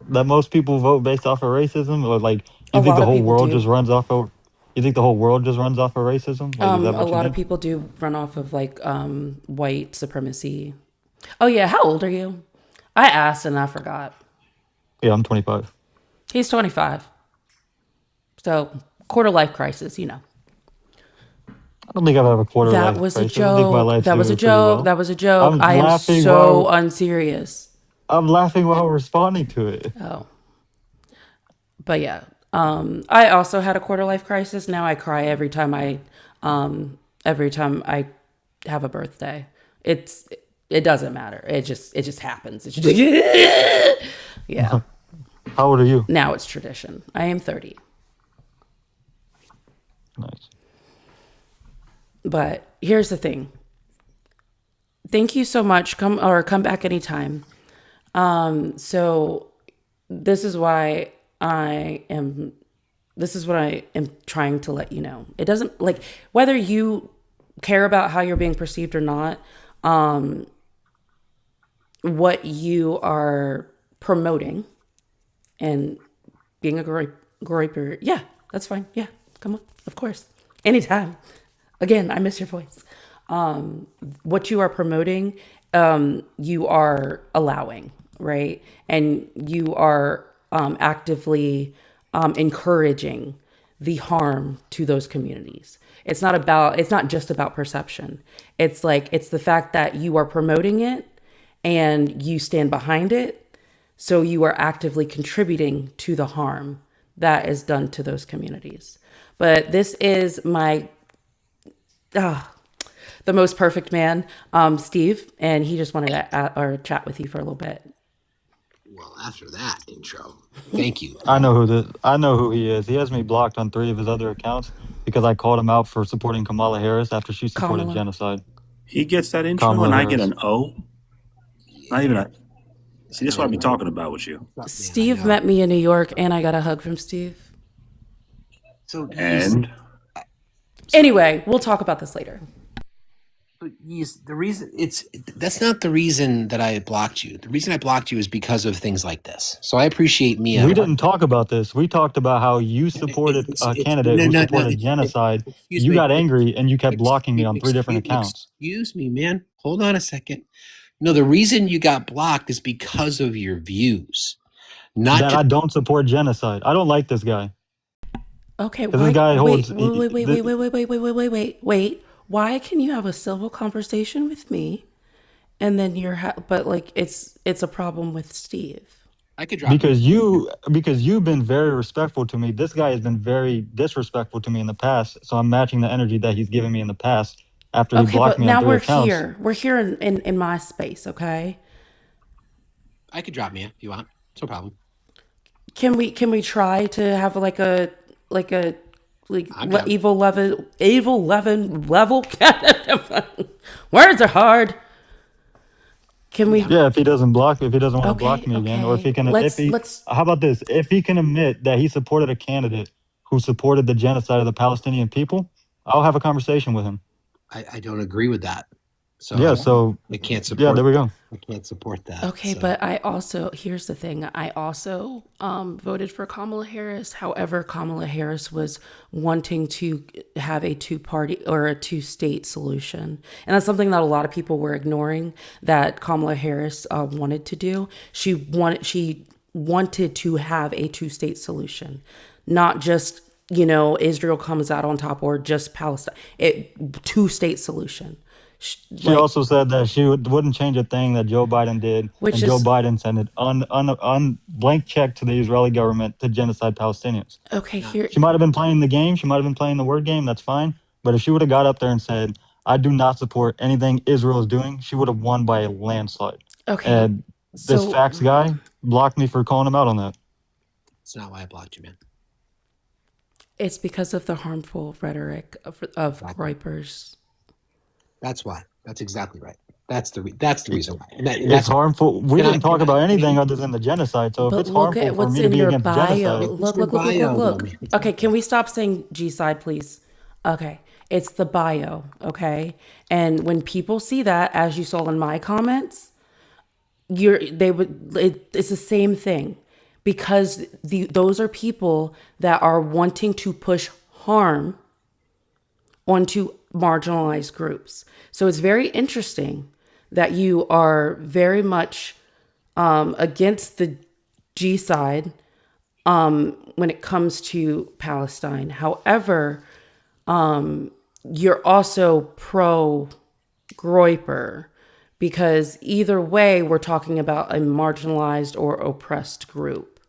that most people vote based off of racism, or like A you think lot the of whole people world do. just runs off of? You think the whole world just runs off of racism? Like, is that A what you lot of think? people do run off of white supremacy. Oh yeah, how old are you? I asked and I forgot. Yeah, I'm 25. He's 25. So quarter life crisis, I don't think I've had a quarter That life was a crisis. I think my joke. life's That was a doing pretty joke. well. That was a joke. I'm I am laughing so while unserious. I'm laughing while responding to it. Oh. But yeah. I also had a quarter life crisis. Now I cry every time I have a birthday. It doesn't matter. It just happens. It's just like, yeah. How old are you? Now it's tradition. I am 30. Nice. But here's the thing. Thank you so much. Come back anytime. So this is why this is what I am trying to let you know. It doesn't, like, whether you care about how you're being perceived or not, what you are promoting and being a groiper. Yeah, that's fine. Yeah, come on. Of course. Anytime. Again, I miss your voice. What you are promoting, you are allowing, right? And you are actively encouraging the harm to those communities. It's not just about perception. It's the fact that you are promoting it and you stand behind it. So you are actively contributing to the harm that is done to those communities. But this is the most perfect man, Steve, and he just wanted to chat with you for a little bit. Well, after that intro, thank you. I know who he is. He has me blocked on 3 of his other accounts because I called him out for supporting Kamala Harris after she supported Kamala. genocide. He gets that intro Kamala and I Harris. get an O. Not even a. See, this is what I've been talking about with you. Steve met me in New York, and I got a hug from Steve. So And Anyway, we'll talk about this later. the reason that's not the reason that I blocked you. The reason I blocked you is because of things like this. So I appreciate Mia. We didn't talk about this. We talked about how you supported a candidate who supported genocide. You got angry and you kept blocking me on 3 different accounts. Excuse me, man. Hold on a second. No, the reason you got blocked is because of your views. Not that just, I don't support genocide. I don't like this guy. Okay, This guy holds. wait. Why can you have a civil conversation with me, and then but like it's a problem with Steve? I could drop because you've been very respectful to me. This guy has been very disrespectful to me in the past. So I'm matching the energy that he's given me in the past after he blocked me on 3 accounts. Here. We're here in my space, okay? I could drop Mia if you want. It's no problem. Can we try to have like evil 11 level? Words are hard. Can we? Yeah, if he doesn't want to block me again, or if he can, how about this? If he can admit that he supported a candidate who supported the genocide of the Palestinian people, I'll have a conversation with him. I don't agree with that. So Yeah. So I can't yeah, support. there we go. I can't support that. Okay, so. but I also, here's the thing. I also voted for Kamala Harris. However, Kamala Harris was wanting to have a two-party or a two-state solution. And that's something that a lot of people were ignoring that Kamala Harris wanted to do. She wanted to have a two-state solution, not just, Israel comes out on top or just Palestine. Two-state solution. She also said that she wouldn't change a thing that Joe Biden did, Which and is Joe Biden sent it on blank check to the Israeli government to genocide Palestinians. okay. Here, She might have been playing the game. She might have been playing the word game. That's fine. But if she would have got up there and said, "I do not support anything Israel is doing," she would have won by a landslide. okay. And this So facts guy blocked me for calling him out on that. It's not why I blocked you, man. it's because of the harmful rhetoric of gripers. That's why. That's exactly right. That's the reason why. It's That's harmful. We Can I- didn't talk can I- about anything other than the genocide. So if But it's look harmful at for what's me to in be your against bio. genocide, Look. Okay, can we stop saying G side, please? Okay, it's the bio. Okay, and when people see that, as you saw in my comments, it's the same thing, because those are people that are wanting to push harm onto marginalized groups. So it's very interesting that you are very much against the G side when it comes to Palestine. However, you're also pro Groiper, because either way, we're talking about a marginalized or oppressed group.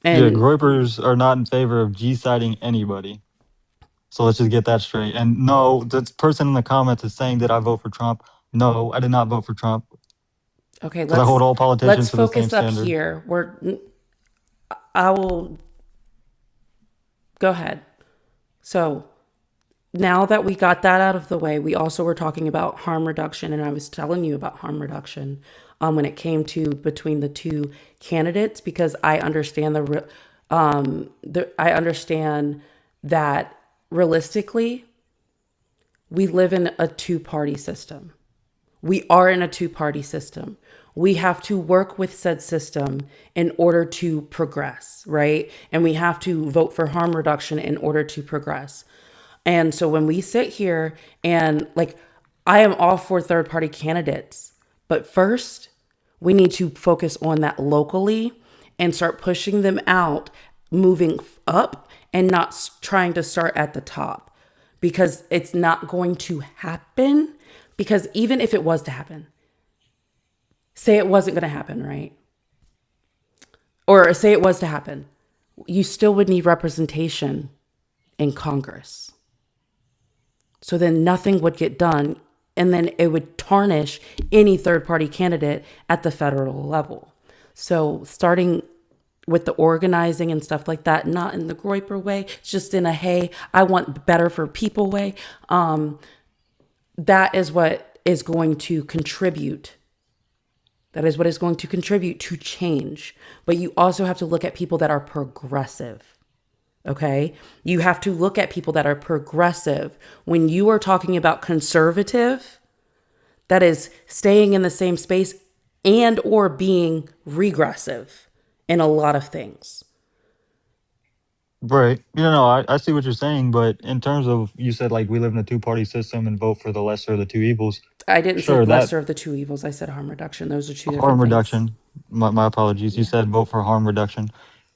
yeah, And Groypers are not in favor of G-siding anybody. So let's just get that straight. And no, the person in the comments is saying, "Did I vote for Trump?" No, I did not vote for Trump. okay, Because I hold all politicians let's to the same focus up standard. here. I will go ahead. So now that we got that out of the way, we also were talking about harm reduction, and I was telling you about harm reduction when it came to between the two candidates, because I understand I understand that realistically, we live in a two-party system. We are in a two-party system. We have to work with said system in order to progress, right? And we have to vote for harm reduction in order to progress. And so when we sit here and I am all for third-party candidates, but first we need to focus on that locally and start pushing them out, moving up, and not trying to start at the top, because it's not going to happen. Because even if it was to happen, say it wasn't going to happen, right? Or say it was to happen, you still would need representation in Congress. So then nothing would get done, and then it would tarnish any third-party candidate at the federal level. So starting with the organizing and stuff like that, not in the Groiper way, just in a, hey, I want better for people way, that is what is going to contribute. That is what is going to contribute to change. But you also have to look at people that are progressive. Okay? You have to look at people that are progressive. When you are talking about conservative, that is staying in the same space and or being regressive in a lot of things. Right. I see what you're saying, but in terms of, you said we live in a two-party system and vote for the lesser of the two evils. I didn't Sure, say that lesser of the two evils. I said harm reduction. Those are two different harm things. reduction. My apologies. You said vote for harm reduction.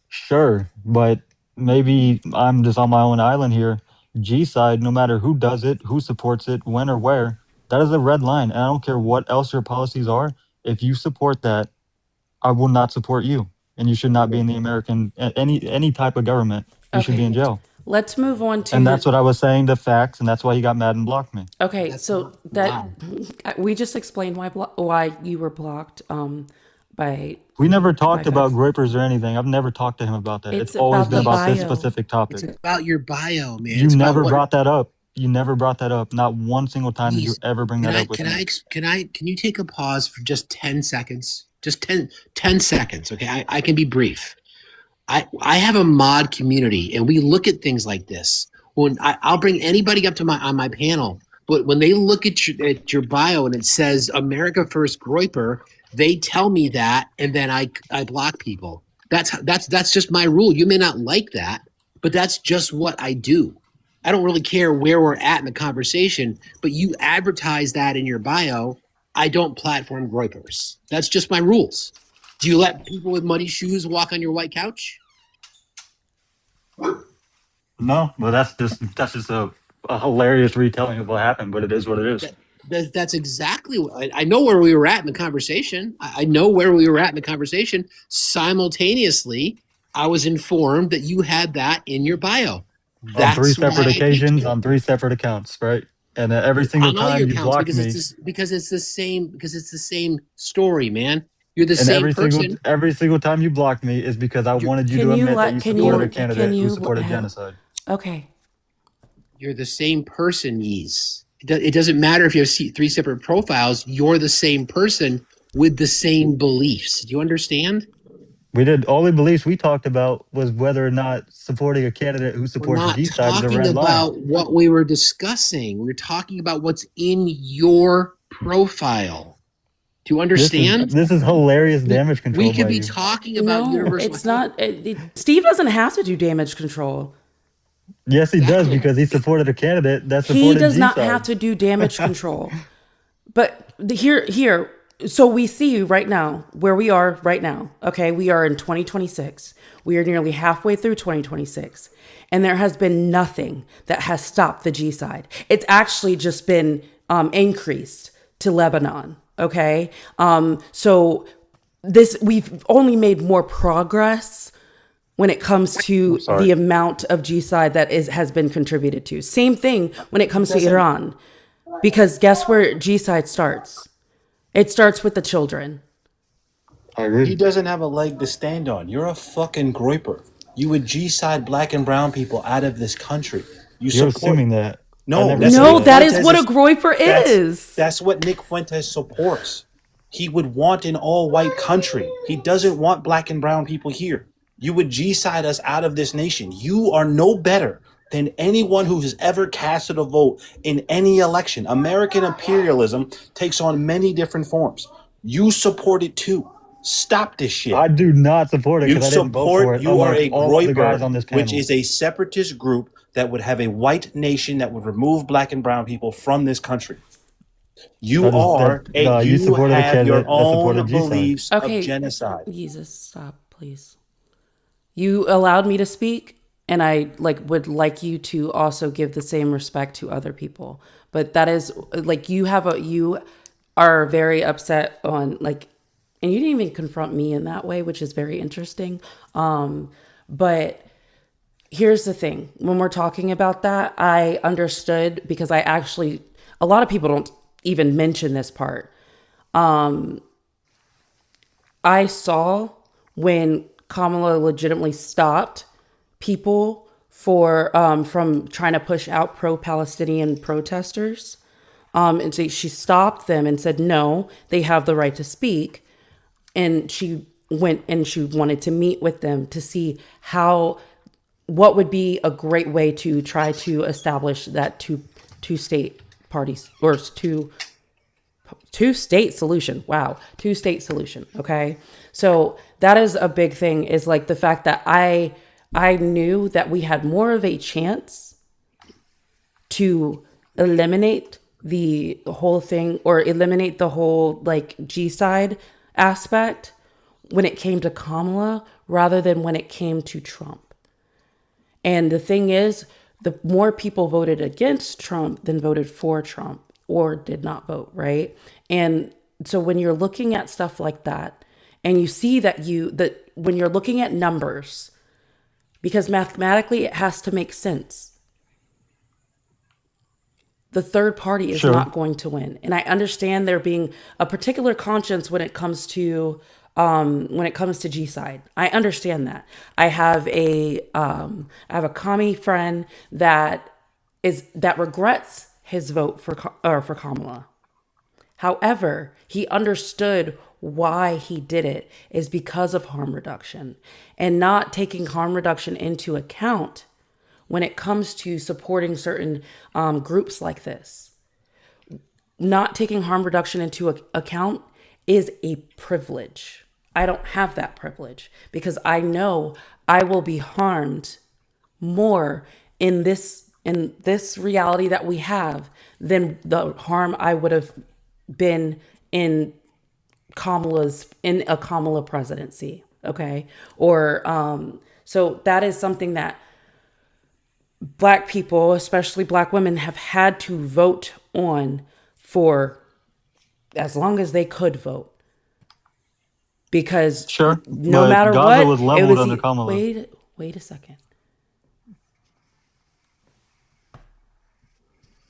Sure, but maybe I'm just on my own island here. G side, no matter who does it, who supports it, when or where, that is a red line. And I don't care what else your policies are. If you support that, I will not support you. And you should not be in the American, any type of government. You should be in jail. Let's move on to. And that's what I was saying, the facts, and that's why he got mad and blocked me. Okay, That's so not- that we just explained why you were blocked by. We never talked By about facts. Groypers or anything. I've never talked to him about that. It's It's always about been the about this bio. specific topic. It's about your bio, man. You It's about never what- brought that up. You never brought that up. Not one single time did you Please, ever bring that up with me. Can you take a pause for just 10 seconds? Just 10 seconds, okay? I can be brief. I have a mod community, and we look at things like this. When I'll bring anybody up to on my panel But when they look at your bio and it says America First Groiper, they tell me that, and then I block people. That's just my rule. You may not like that, but that's just what I do. I don't really care where we're at in the conversation, but you advertise that in your bio. I don't platform groypers. That's just my rules. Do you let people with muddy shoes walk on your white couch? No, but that's just a hilarious retelling of what happened. But it is what it is. That's exactly what I know where we were at in the conversation. I know where we were at in the conversation. Simultaneously, I was informed that you had that in your bio. On three That's why separate I picked occasions, you. on three separate accounts, right? And every single On all your time you accounts blocked me, because it's the same story, man. You're the and same person. every single time you blocked me is because I wanted you to admit that you supported a candidate who supported genocide. Okay. You're the same person, Yeez. It doesn't matter if you have three separate profiles. You're the same person with the same beliefs. Do you understand? We did all the beliefs we talked about was whether or not supporting a candidate who We're supports the not G-side is a talking red line. about what we were discussing. We're talking about what's in your profile. Do you understand? This is hilarious damage control. We could by be you. talking about No, universal. it's not. Steve doesn't have to do damage control. Yes, he does Exactly. because he supported a candidate that He supported does not G-side. have to do damage control. But here, so we see right now where we are right now. Okay, we are in 2026. We are nearly halfway through 2026, and there has been nothing that has stopped the G side. It's actually just been increased to Lebanon. Okay, so we've only made more progress when it comes to the amount of G-side that has been contributed to. Same thing when it comes to Iran. Because guess where G-side starts? It starts with the children. I agree. He doesn't have a leg to stand on. You're a fucking groiper. You would G-side black and brown people out of this country. You're assuming that. No, never that's said No, Nick that is Fuentes what a groiper is. That's what Nick Fuentes supports. He would want an all-white country. He doesn't want black and brown people here. You would G-side us out of this nation. You are no better than anyone who has ever casted a vote in any election. American imperialism takes on many different forms. You support it too. Stop this shit. I do not support it You because I didn't vote for support, it. you are unlike a all of the guys on this groiper, panel. which is a separatist group that would have a white nation that would remove black and brown people from this country. You have your own beliefs Okay, of genocide. Jesus, stop, please. You allowed me to speak, and I would like you to also give the same respect to other people. But that is you are very upset on and you didn't even confront me in that way, which is very interesting. But here's the thing: when we're talking about that, I understood because a lot of people don't even mention this part. I saw when Kamala legitimately stopped people from trying to push out pro-Palestinian protesters. And so she stopped them and said, no, they have the right to speak. And she went and she wanted to meet with them to see what would be a great way to try to establish that two-state parties or two-state solution. Wow. Two-state solution. Okay. So that is a big thing, is the fact that I knew that we had more of a chance to eliminate the whole thing or eliminate the whole G-side aspect when it came to Kamala rather than when it came to Trump. And the thing is, the more people voted against Trump than voted for Trump or did not vote, right? And so when you're looking at stuff like that, and you see that when you're looking at numbers, because mathematically it has to make sense, the third party is not going to win. And I understand there being a particular conscience when it comes to G-side. I understand that. I have a commie friend that regrets his vote for Kamala. However, he understood why he did it is because of harm reduction, and not taking harm reduction into account when it comes to supporting certain groups like this. not taking harm reduction into account is a privilege. I don't have that privilege because I know I will be harmed more in this reality that we have than the harm I would have been in a Kamala presidency. Okay. Or so that is something that Black people, especially Black women, have had to vote on for as long as they could vote. Because Sure, no but matter Gaza what, was it leveled was under Kamala. wait a second.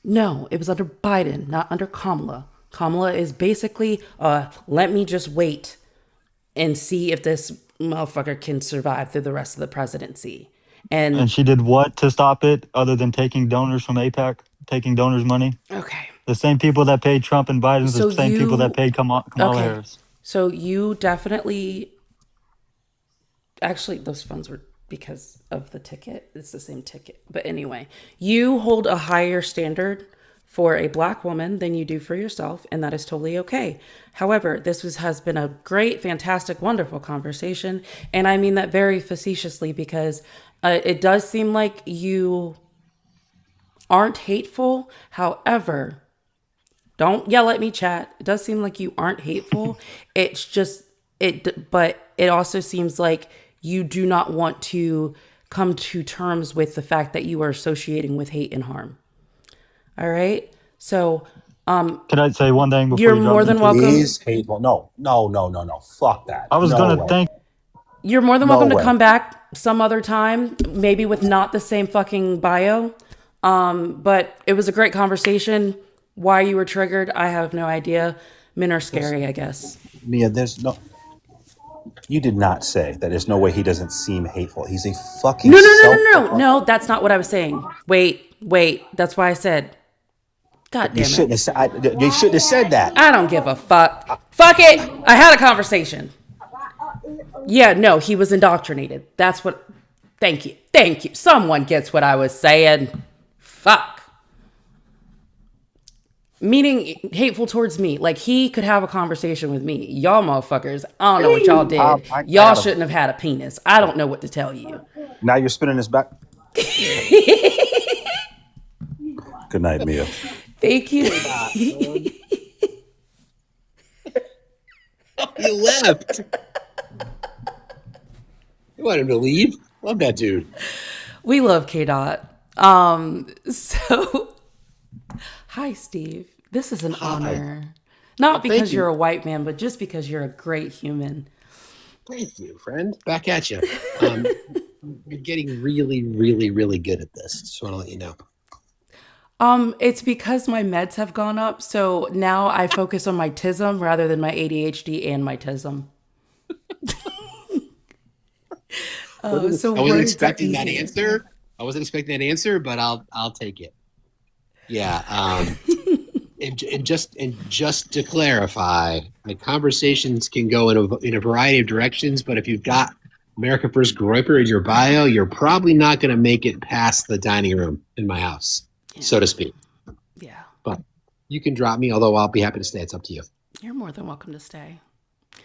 No, it was under Biden, not under Kamala. Kamala is basically let me just wait and see if this motherfucker can survive through the rest of the presidency. And And she did what to stop it other than taking donors from APAC, taking donors' money? okay. The same people that paid Trump and Biden's the So same people that you paid Kamala okay. Harris. So you definitely actually those funds were because of the ticket. It's the same ticket. But anyway, you hold a higher standard for a Black woman than you do for yourself, and that is totally okay. However, has been a great, fantastic, wonderful conversation, and I mean that very facetiously because it does seem like you aren't hateful. However, don't yell at me, chat. It does seem like you aren't hateful. It's just but it also seems like you do not want to come to terms with the fact that you are associating with hate and harm. All right. So, Can I say one thing before you're you drop more me, than please? He welcome. is hateful. No, no, no, no, no. Fuck that. I was No gonna way. thank. You're more than No welcome to way. come back some other time, maybe with not the same fucking bio. But it was a great conversation. Why you were triggered, I have no idea. Men are scary, I guess. Mia, there's no. You did not say that there's no way he doesn't seem hateful. He's a fucking No, no, no, self. no, no, no. That's not what I was saying. Wait. That's why I said. God You damn it. shouldn't have said. You shouldn't have said that. I don't give a fuck. Fuck it. I had a conversation. Yeah, no, he was indoctrinated. That's what. Thank you. Thank you. Someone gets what I was saying. Fuck. Meaning hateful towards me. Like he could have a conversation with me. Y'all motherfuckers, I don't know what y'all did. I Y'all got him. shouldn't have had a penis. I don't know what to tell you. Now you're spinning this back. Good night, Mia. Thank you. You left. You want him to leave? Love that dude. We love K Dot. So hi Steve. This is an honor. Not Thank because you. you're a white man, but just because you're a great human. Thank you, friend. Back at you. You're getting really, really, really good at this. Just want to let you know. It's because my meds have gone up, so now I focus on my TISM rather than my ADHD and my TISM. I wasn't expecting that answer. I wasn't expecting that answer, but I'll take it. Yeah. And just to clarify, my conversations can go in a variety of directions. But if you've got America First Groiper in your bio, you're probably not going to make it past the dining room in my house, so to speak. Yeah. But you can drop me, although I'll be happy to stay. It's up to you. You're more than welcome to stay.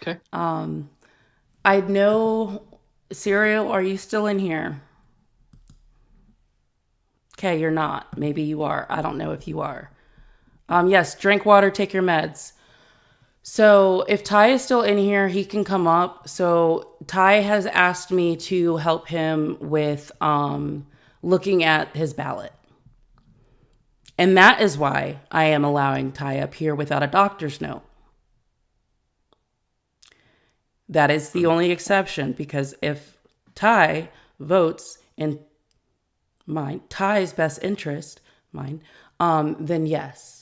Okay. I know, Serial, are you still in here? Okay, you're not. Maybe you are. I don't know if you are. Yes, drink water, take your meds. So if Ty is still in here, he can come up. So Ty has asked me to help him with looking at his ballot. And that is why I am allowing Ty up here without a doctor's note. That is the only exception, because if Ty votes in Ty's best interest, then yes.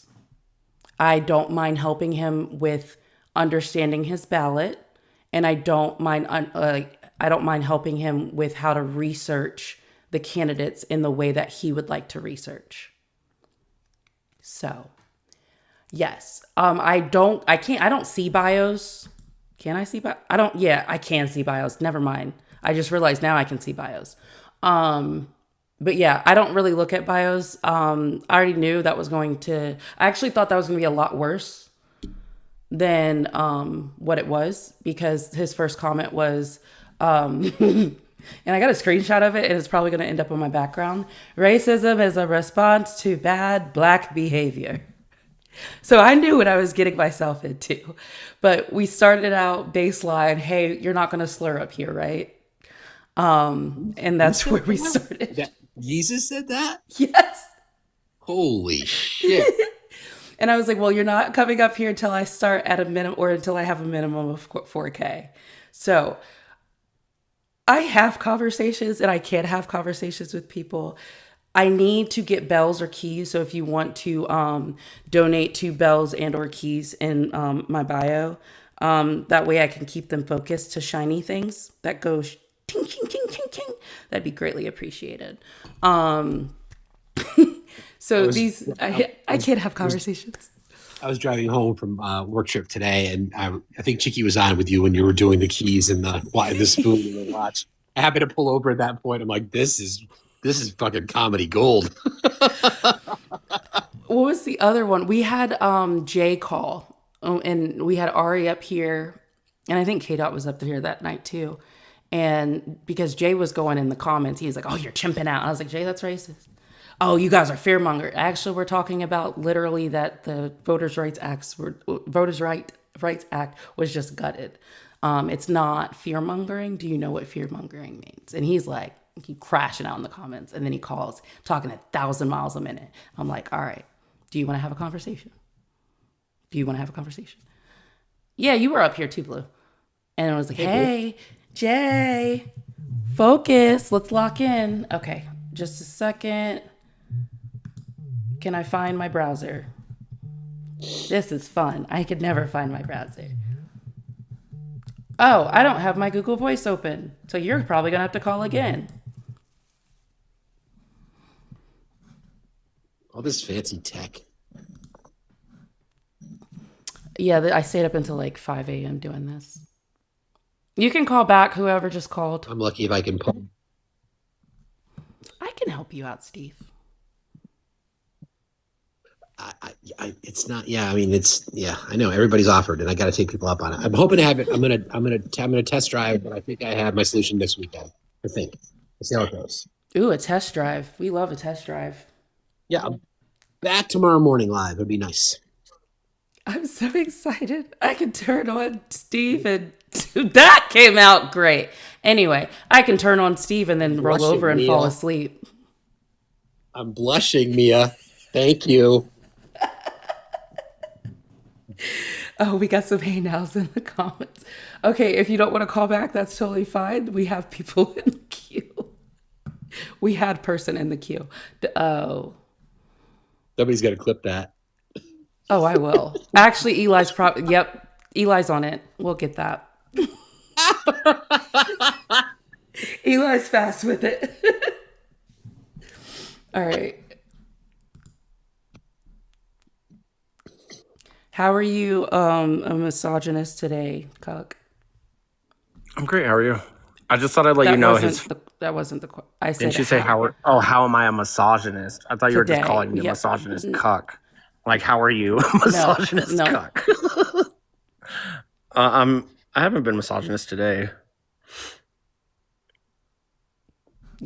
I don't mind helping him with understanding his ballot, and I don't mind helping him with how to research the candidates in the way that he would like to research. So, yes. I don't see bios. Can I see bios? I can see bios. Never mind. I just realized now I can see bios. But yeah, I don't really look at bios. I already knew that was going to. I actually thought that was going to be a lot worse than what it was, because his first comment was, and I got a screenshot of it, and it's probably going to end up on my background. Racism is a response to bad black behavior. So I knew what I was getting myself into. But we started out baseline, hey, you're not going to slur up here, right? And that's where we started. That Jesus said that? Yes. Holy shit. And I was like, well, you're not coming up here until I start at a minimum, or until I have a minimum of 4K. So I have conversations, and I can have conversations with people. I need to get bells or keys. So if you want to donate to bells and or keys in my bio, that way I can keep them focused to shiny things that go ting, ting, ting, ting, ting. That'd be greatly appreciated. So I can't have conversations. I was driving home from work trip today, and I think Chicky was on with you when you were doing the keys and the spoon and the watch. I happened to pull over at that point. I'm like, this is fucking comedy gold. What was the other one? We had Jay call, and we had Ari up here, and I think K-Dot was up here that night too. And because Jay was going in the comments, he was like, "Oh, you're chimping out." I was like, "Jay, that's racist." Oh, you guys are fearmonger. Actually, we're talking about literally that the Voters' Rights Act was just gutted. It's not fearmongering. Do you know what fearmongering means? And he's like, he crashing out in the comments, and then he calls, talking 1,000 miles a minute. I'm like, all right, do you want to have a conversation? Do you want to have a conversation? Yeah, you were up here too, Blue. And I was like, hey, Jay, focus. Let's lock in. Okay, just a second. Can I find my browser? This is fun. I could never find my browser. Oh, I don't have my Google Voice open. So you're probably going to have to call again. All this fancy tech. Yeah, I stayed up until like 5 a.m. doing this. You can call back whoever just called. I'm lucky if I can pull. I can help you out, Steve. It's not. Yeah, I mean, it's. Yeah, I know everybody's offered, and I got to take people up on it. I'm hoping to have it. I'm gonna test drive, but I think I have my solution this weekend. I think. Let's see how it goes. Ooh, a test drive. We love a test drive. Yeah, I'm back tomorrow morning live. It'd be nice. I'm so excited. I can turn on Steve, and that came out great. Anyway, I can turn on Steve and then roll over and fall asleep. I'm blushing, Mia. Thank you. Oh, we got some hey nows in the comments. Okay, if you don't want to call back, that's totally fine. We have people in the queue. We had person in the queue. Oh. Somebody's got to clip that. Oh, I will. Actually, Eli's yep, Eli's on it. We'll get that. Eli's fast with it. All right. How are you a misogynist today, Cuck? I'm great. How are you? I just thought I'd let you know his. That wasn't the question. I said. Didn't you say how am I a misogynist? I thought you were just Today, calling me a yeah. misogynist cuck. Like, how are you a misogynist No. cuck? I haven't been misogynist today.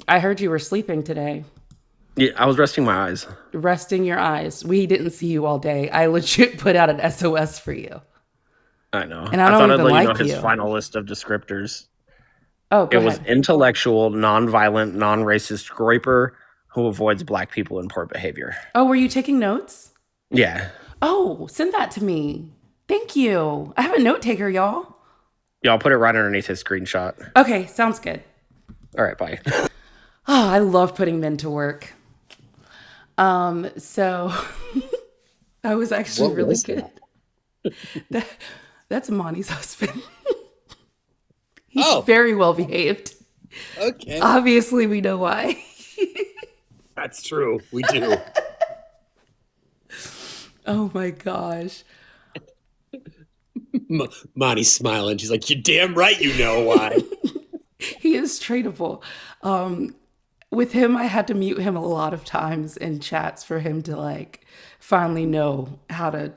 I heard you were sleeping today. Yeah, I was resting my eyes. Resting your eyes. We didn't see you all day. I legit put out an SOS for you. I know. And I don't thought even I'd let like you know his you. final list of descriptors. Oh, go It was ahead. intellectual, non-violent, non-racist groiper who avoids black people and poor behavior. Oh, were you taking notes? Yeah. Oh, send that to me. Thank you. I have a note taker, y'all. Yeah, I'll put it right underneath his screenshot. Okay, sounds good. All right, bye. Oh, I love putting men to work. So that was actually What really was good. that? That's Monty's husband. He's very well behaved. Okay. Obviously, we know why. That's true. We do. Oh my gosh. Monty's smiling. She's like, "You're damn right. You know why." He is tradeable. with him, I had to mute him a lot of times in chats for him to like finally know how to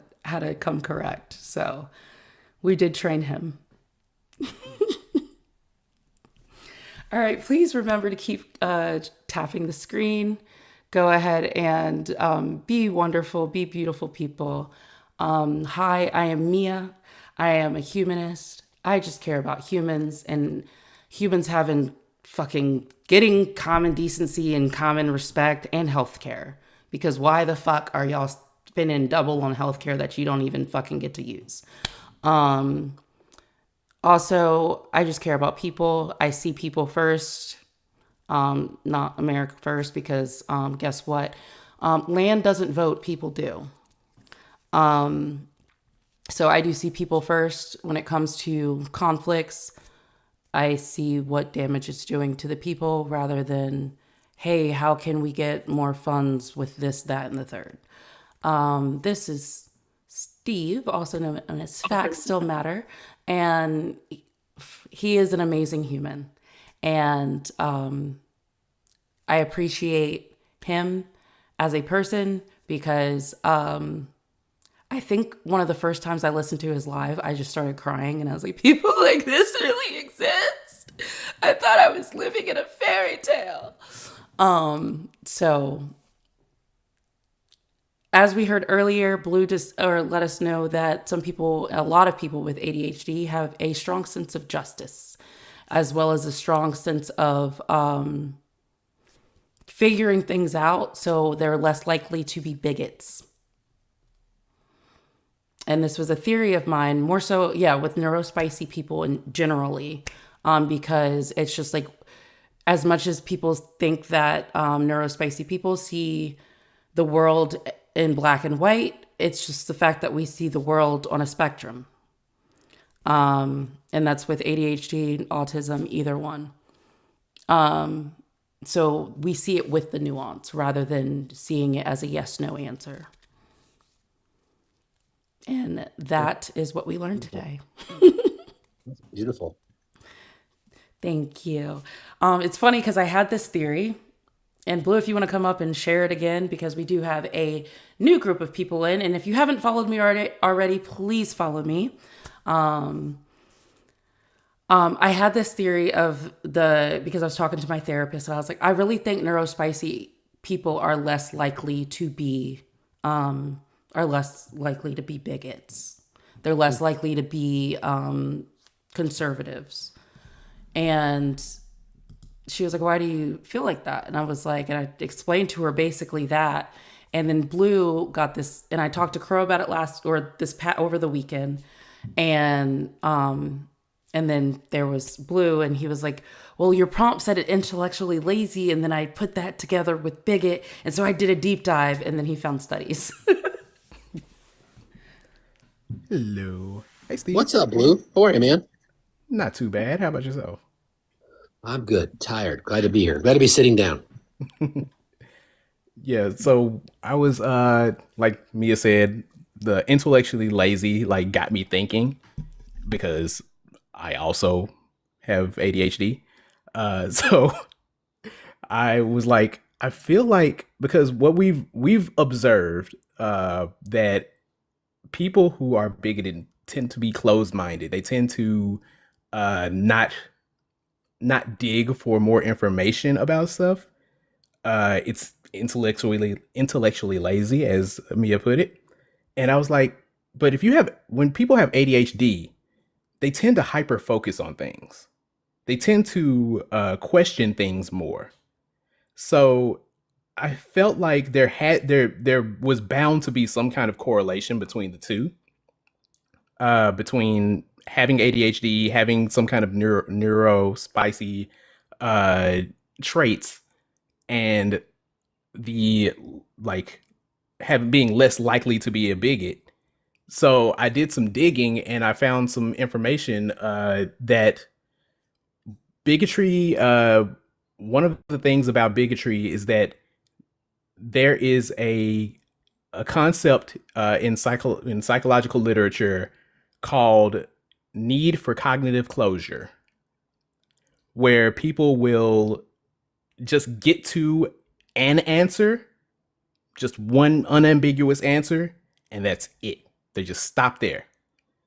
come correct. So we did train him. All right, please remember to keep tapping the screen. Go ahead and be wonderful, be beautiful people. Hi, I am Mia. I am a humanist. I just care about humans and humans having fucking getting common decency and common respect and healthcare. Because why the fuck are y'all spending double on healthcare that you don't even fucking get to use? Also, I just care about people. I see people first, not America first, because guess what? Land doesn't vote, people do. So I do see people first when it comes to conflicts. I see what damage it's doing to the people rather than, hey, how can we get more funds with this, that, and the third? This is Steve, also known as Facts Still Matter, and he is an amazing human. And I appreciate him as a person because I think one of the first times I listened to his live, I just started crying and I was like, people like this really exist? I thought I was living in a fairy tale. So as we heard earlier, Blue just let us know that a lot of people with ADHD have a strong sense of justice, as well as a strong sense of figuring things out. So they're less likely to be bigots. And this was a theory of mine, more so, yeah, with neurospicy people and generally, because it's just like, as much as people think that neurospicy people see the world in black and white, it's just the fact that we see the world on a spectrum. And that's with ADHD, autism, either one. So we see it with the nuance rather than seeing it as a yes-no answer. And that is what we learned today. Beautiful. Thank you. It's funny because I had this theory, and Blue, if you want to come up and share it again, because we do have a new group of people in, and if you haven't followed me already, please follow me. I had this theory because I was talking to my therapist, and I was like, I really think neurospicy people are less likely to be bigots. They're less likely to be conservatives. And she was like, why do you feel like that? And I was like, and I explained to her basically that. And then Blue got this, and I talked to Crow about it over the weekend. And then there was Blue, and he was like, well, your prompt said it intellectually lazy. And then I put that together with bigot. And so I did a deep dive, and then he found studies. Hello. Hey, Steve. What's up, Blue? How are you, man? Not too bad. How about yourself? I'm good. Tired. Glad to be here. Glad to be sitting down. Yeah, so I was like Mia said, the intellectually lazy like got me thinking because I also have ADHD. So I was like, I feel like because what we've observed that people who are bigoted tend to be closed-minded. They tend to not dig for more information about stuff. It's intellectually lazy, as Mia put it. And I was like, but when people have ADHD, they tend to hyper focus on things. They tend to question things more. So I felt like there was bound to be some kind of correlation between the two, between having ADHD, having some kind of neuro spicy traits, and the like being less likely to be a bigot. So I did some digging and I found some information that bigotry. One of the things about bigotry is that there is a concept in psychological literature called need for cognitive closure, where people will just get to an answer, just one unambiguous answer, and that's it. They just stop there.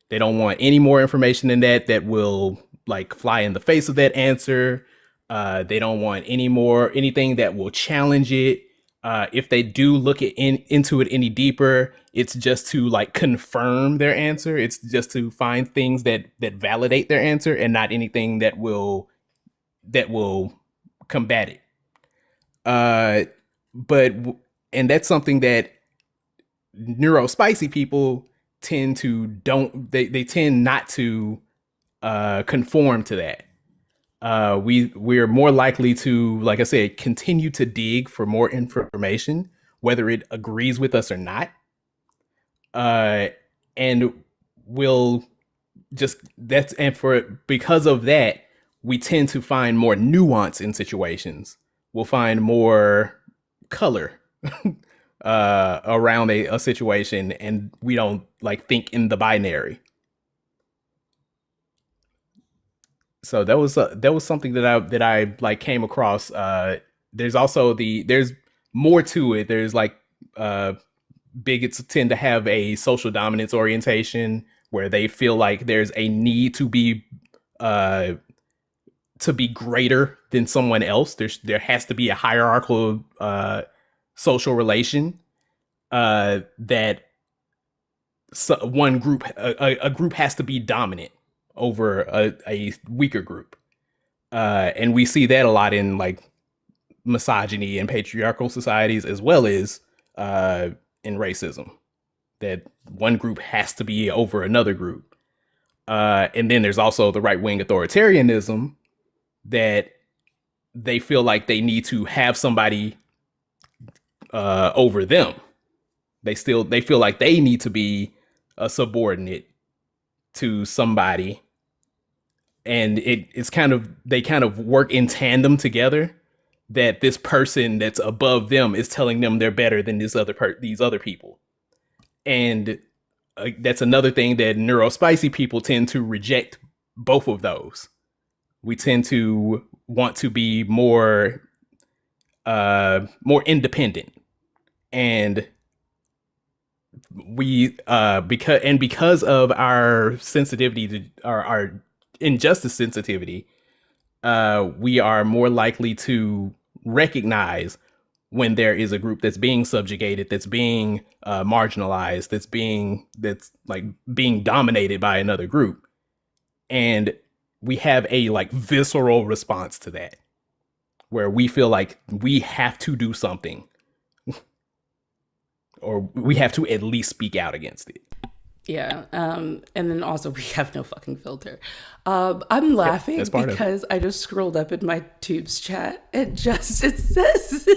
They don't want any more information than that will like fly in the face of that answer. They don't want anything that will challenge it. If they do look into it any deeper, it's just to like confirm their answer. It's just to find things that validate their answer, and not anything that will combat it. But and that's something that neurospicy people tend to don't they tend not to conform to that. We're more likely to, like I said, continue to dig for more information, whether it agrees with us or not. And we'll just that's and for because of that, we tend to find more nuance in situations. We'll find more color around a situation, and we don't like think in the binary. So that was something that I like came across. There's also there's more to it. There's like bigots tend to have a social dominance orientation where they feel like there's a need uh to be greater than someone else. There has to be a hierarchical social relation that one group a group has to be dominant over a weaker group. And we see that a lot in like misogyny and patriarchal societies, as well as in racism, that one group has to be over another group. And then there's also the right wing authoritarianism that they feel like they need to have somebody over them. They feel like they need to be a subordinate to somebody, and it's kind of they kind of work in tandem together. That this person that's above them is telling them they're better than these other people, and that's another thing that neurospicy people tend to reject. Both of those, we tend to want to be more independent, and we because of our sensitivity to our injustice sensitivity, we are more likely to recognize when there is a group that's being subjugated, that's being marginalized, that's like being dominated by another group, and we have a like visceral response to that, where we feel like we have to do something, or we have to at least speak out against it. Yeah. And then also we have no fucking filter. I'm laughing because I just scrolled up in my Tubes chat and it says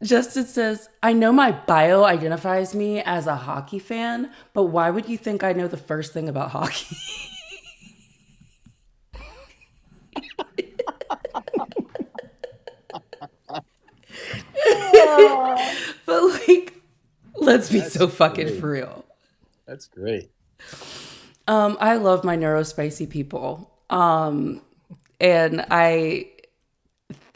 Justin says, I know my bio identifies me as a hockey fan, but why would you think I know the first thing about hockey? But like, let's be so fucking for real. That's great. I love my neurospicy people. And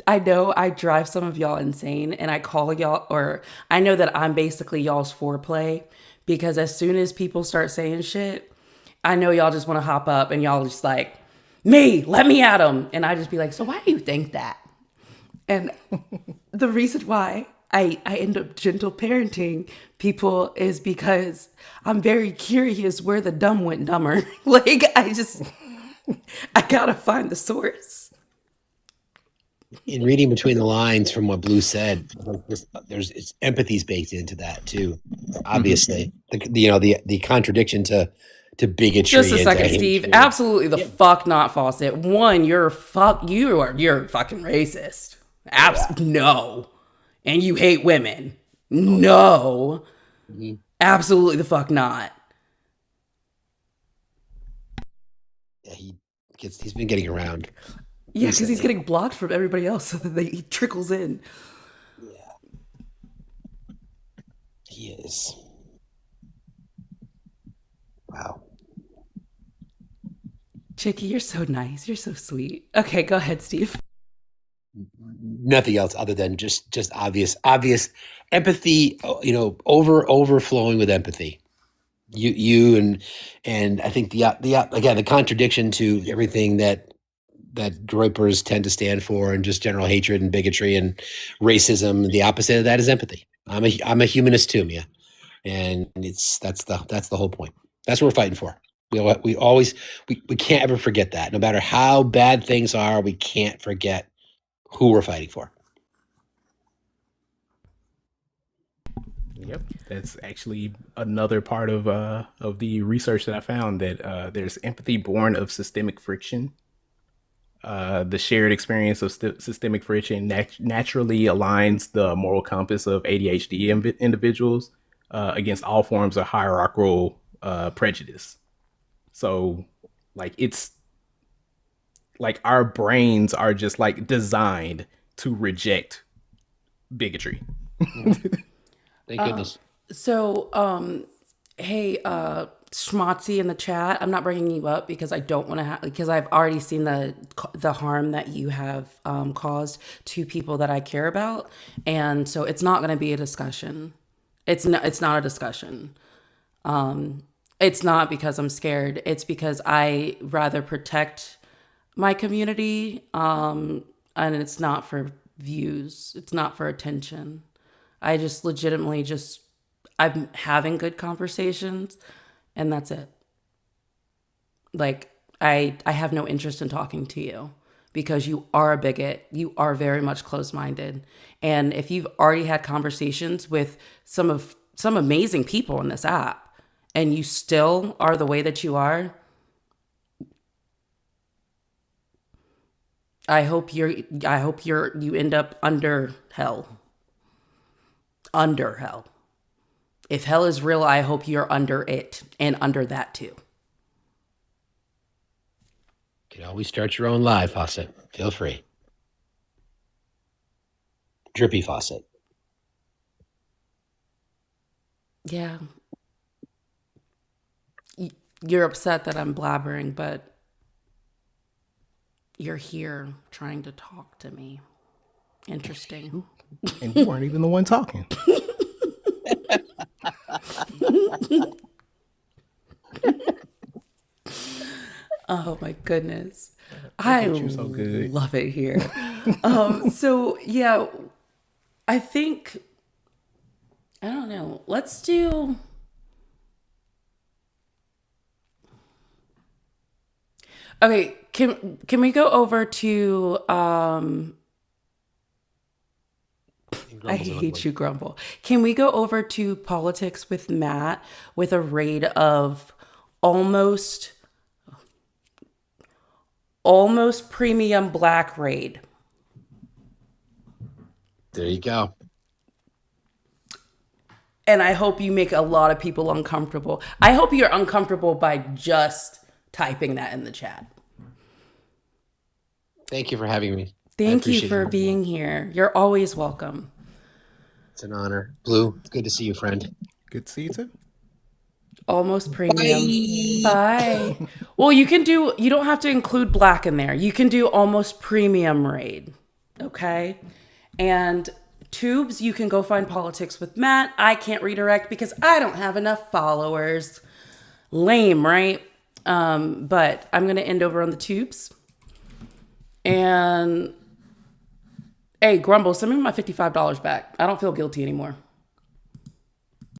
I know I drive some of y'all insane, and I call y'all, or I know that I'm basically y'all's foreplay, because as soon as people start saying shit, I know y'all just want to hop up and y'all just like, let me at them. And I just be like, so why do you think that? And the reason why I end up gentle parenting people is because I'm very curious where the dumb went dumber. Like, I gotta find the source. In reading between the lines from what Blue said, there's empathy's baked into that too. Obviously, the contradiction to bigotry. Just a second, Steve. Absolutely the fuck not, Fawcett. One, you're fucking racist. No. And you hate women. No. Mm-hmm. Absolutely the fuck not. Yeah, he's been getting around. Yeah, because he's getting blocked from everybody else, so that he trickles in. Yeah. He is. Wow. Chicky, you're so nice. You're so sweet. Okay, go ahead, Steve. Nothing else other than just obvious empathy. Overflowing with empathy. You and I think the again, the contradiction to everything that Groypers tend to stand for, and just general hatred and bigotry and racism. The opposite of that is empathy. I'm a humanist too, Mia, and that's the whole point. That's what we're fighting for. We always we can't ever forget that. No matter how bad things are, we can't forget who we're fighting for. Yep, that's actually another part of the research that I found, that there's empathy born of systemic friction. The shared experience of systemic friction naturally aligns the moral compass of ADHD individuals against all forms of hierarchical prejudice. So, like, it's like our brains are just like designed to reject bigotry. Thank goodness. So, hey, Schmatzy in the chat, I'm not bringing you up because I don't want to because I've already seen the harm that you have caused to people that I care about, and so it's not going to be a discussion. It's not a discussion. It's not because I'm scared. It's because I rather protect my community, and it's not for views. It's not for attention. I just legitimately I'm having good conversations, and that's it. Like, I have no interest in talking to you because you are a bigot. You are very much closed-minded. And if you've already had conversations with some amazing people in this app, and you still are the way that you are, I hope you end up under hell. Under hell. If hell is real, I hope you're under it and under that too. You can always start your own live faucet. Feel free. Drippy faucet. Yeah. You're upset that I'm blabbering, but you're here trying to talk to me. Interesting. And you weren't even the one talking. Oh my goodness. I so good. love it here. So yeah, I think, I don't know. Let's do, okay, can we go over to I hate you, Grumble. Can we go over to politics with Matt with a raid of almost premium black raid? There you go. And I hope you make a lot of people uncomfortable. I hope you're uncomfortable by just typing that in the chat. Thank you for having me. Thank you for being here. You're always welcome. It's an honor. Blue, it's good to see you, friend. Good to see you too. Almost premium. Bye. Well, you don't have to include black in there. You can do almost premium raid. Okay? And Tubes, you can go find politics with Matt. I can't redirect because I don't have enough followers. Lame, right? But I'm going to end over on the Tubes. And hey, Grumble, send me my $55 back. I don't feel guilty anymore.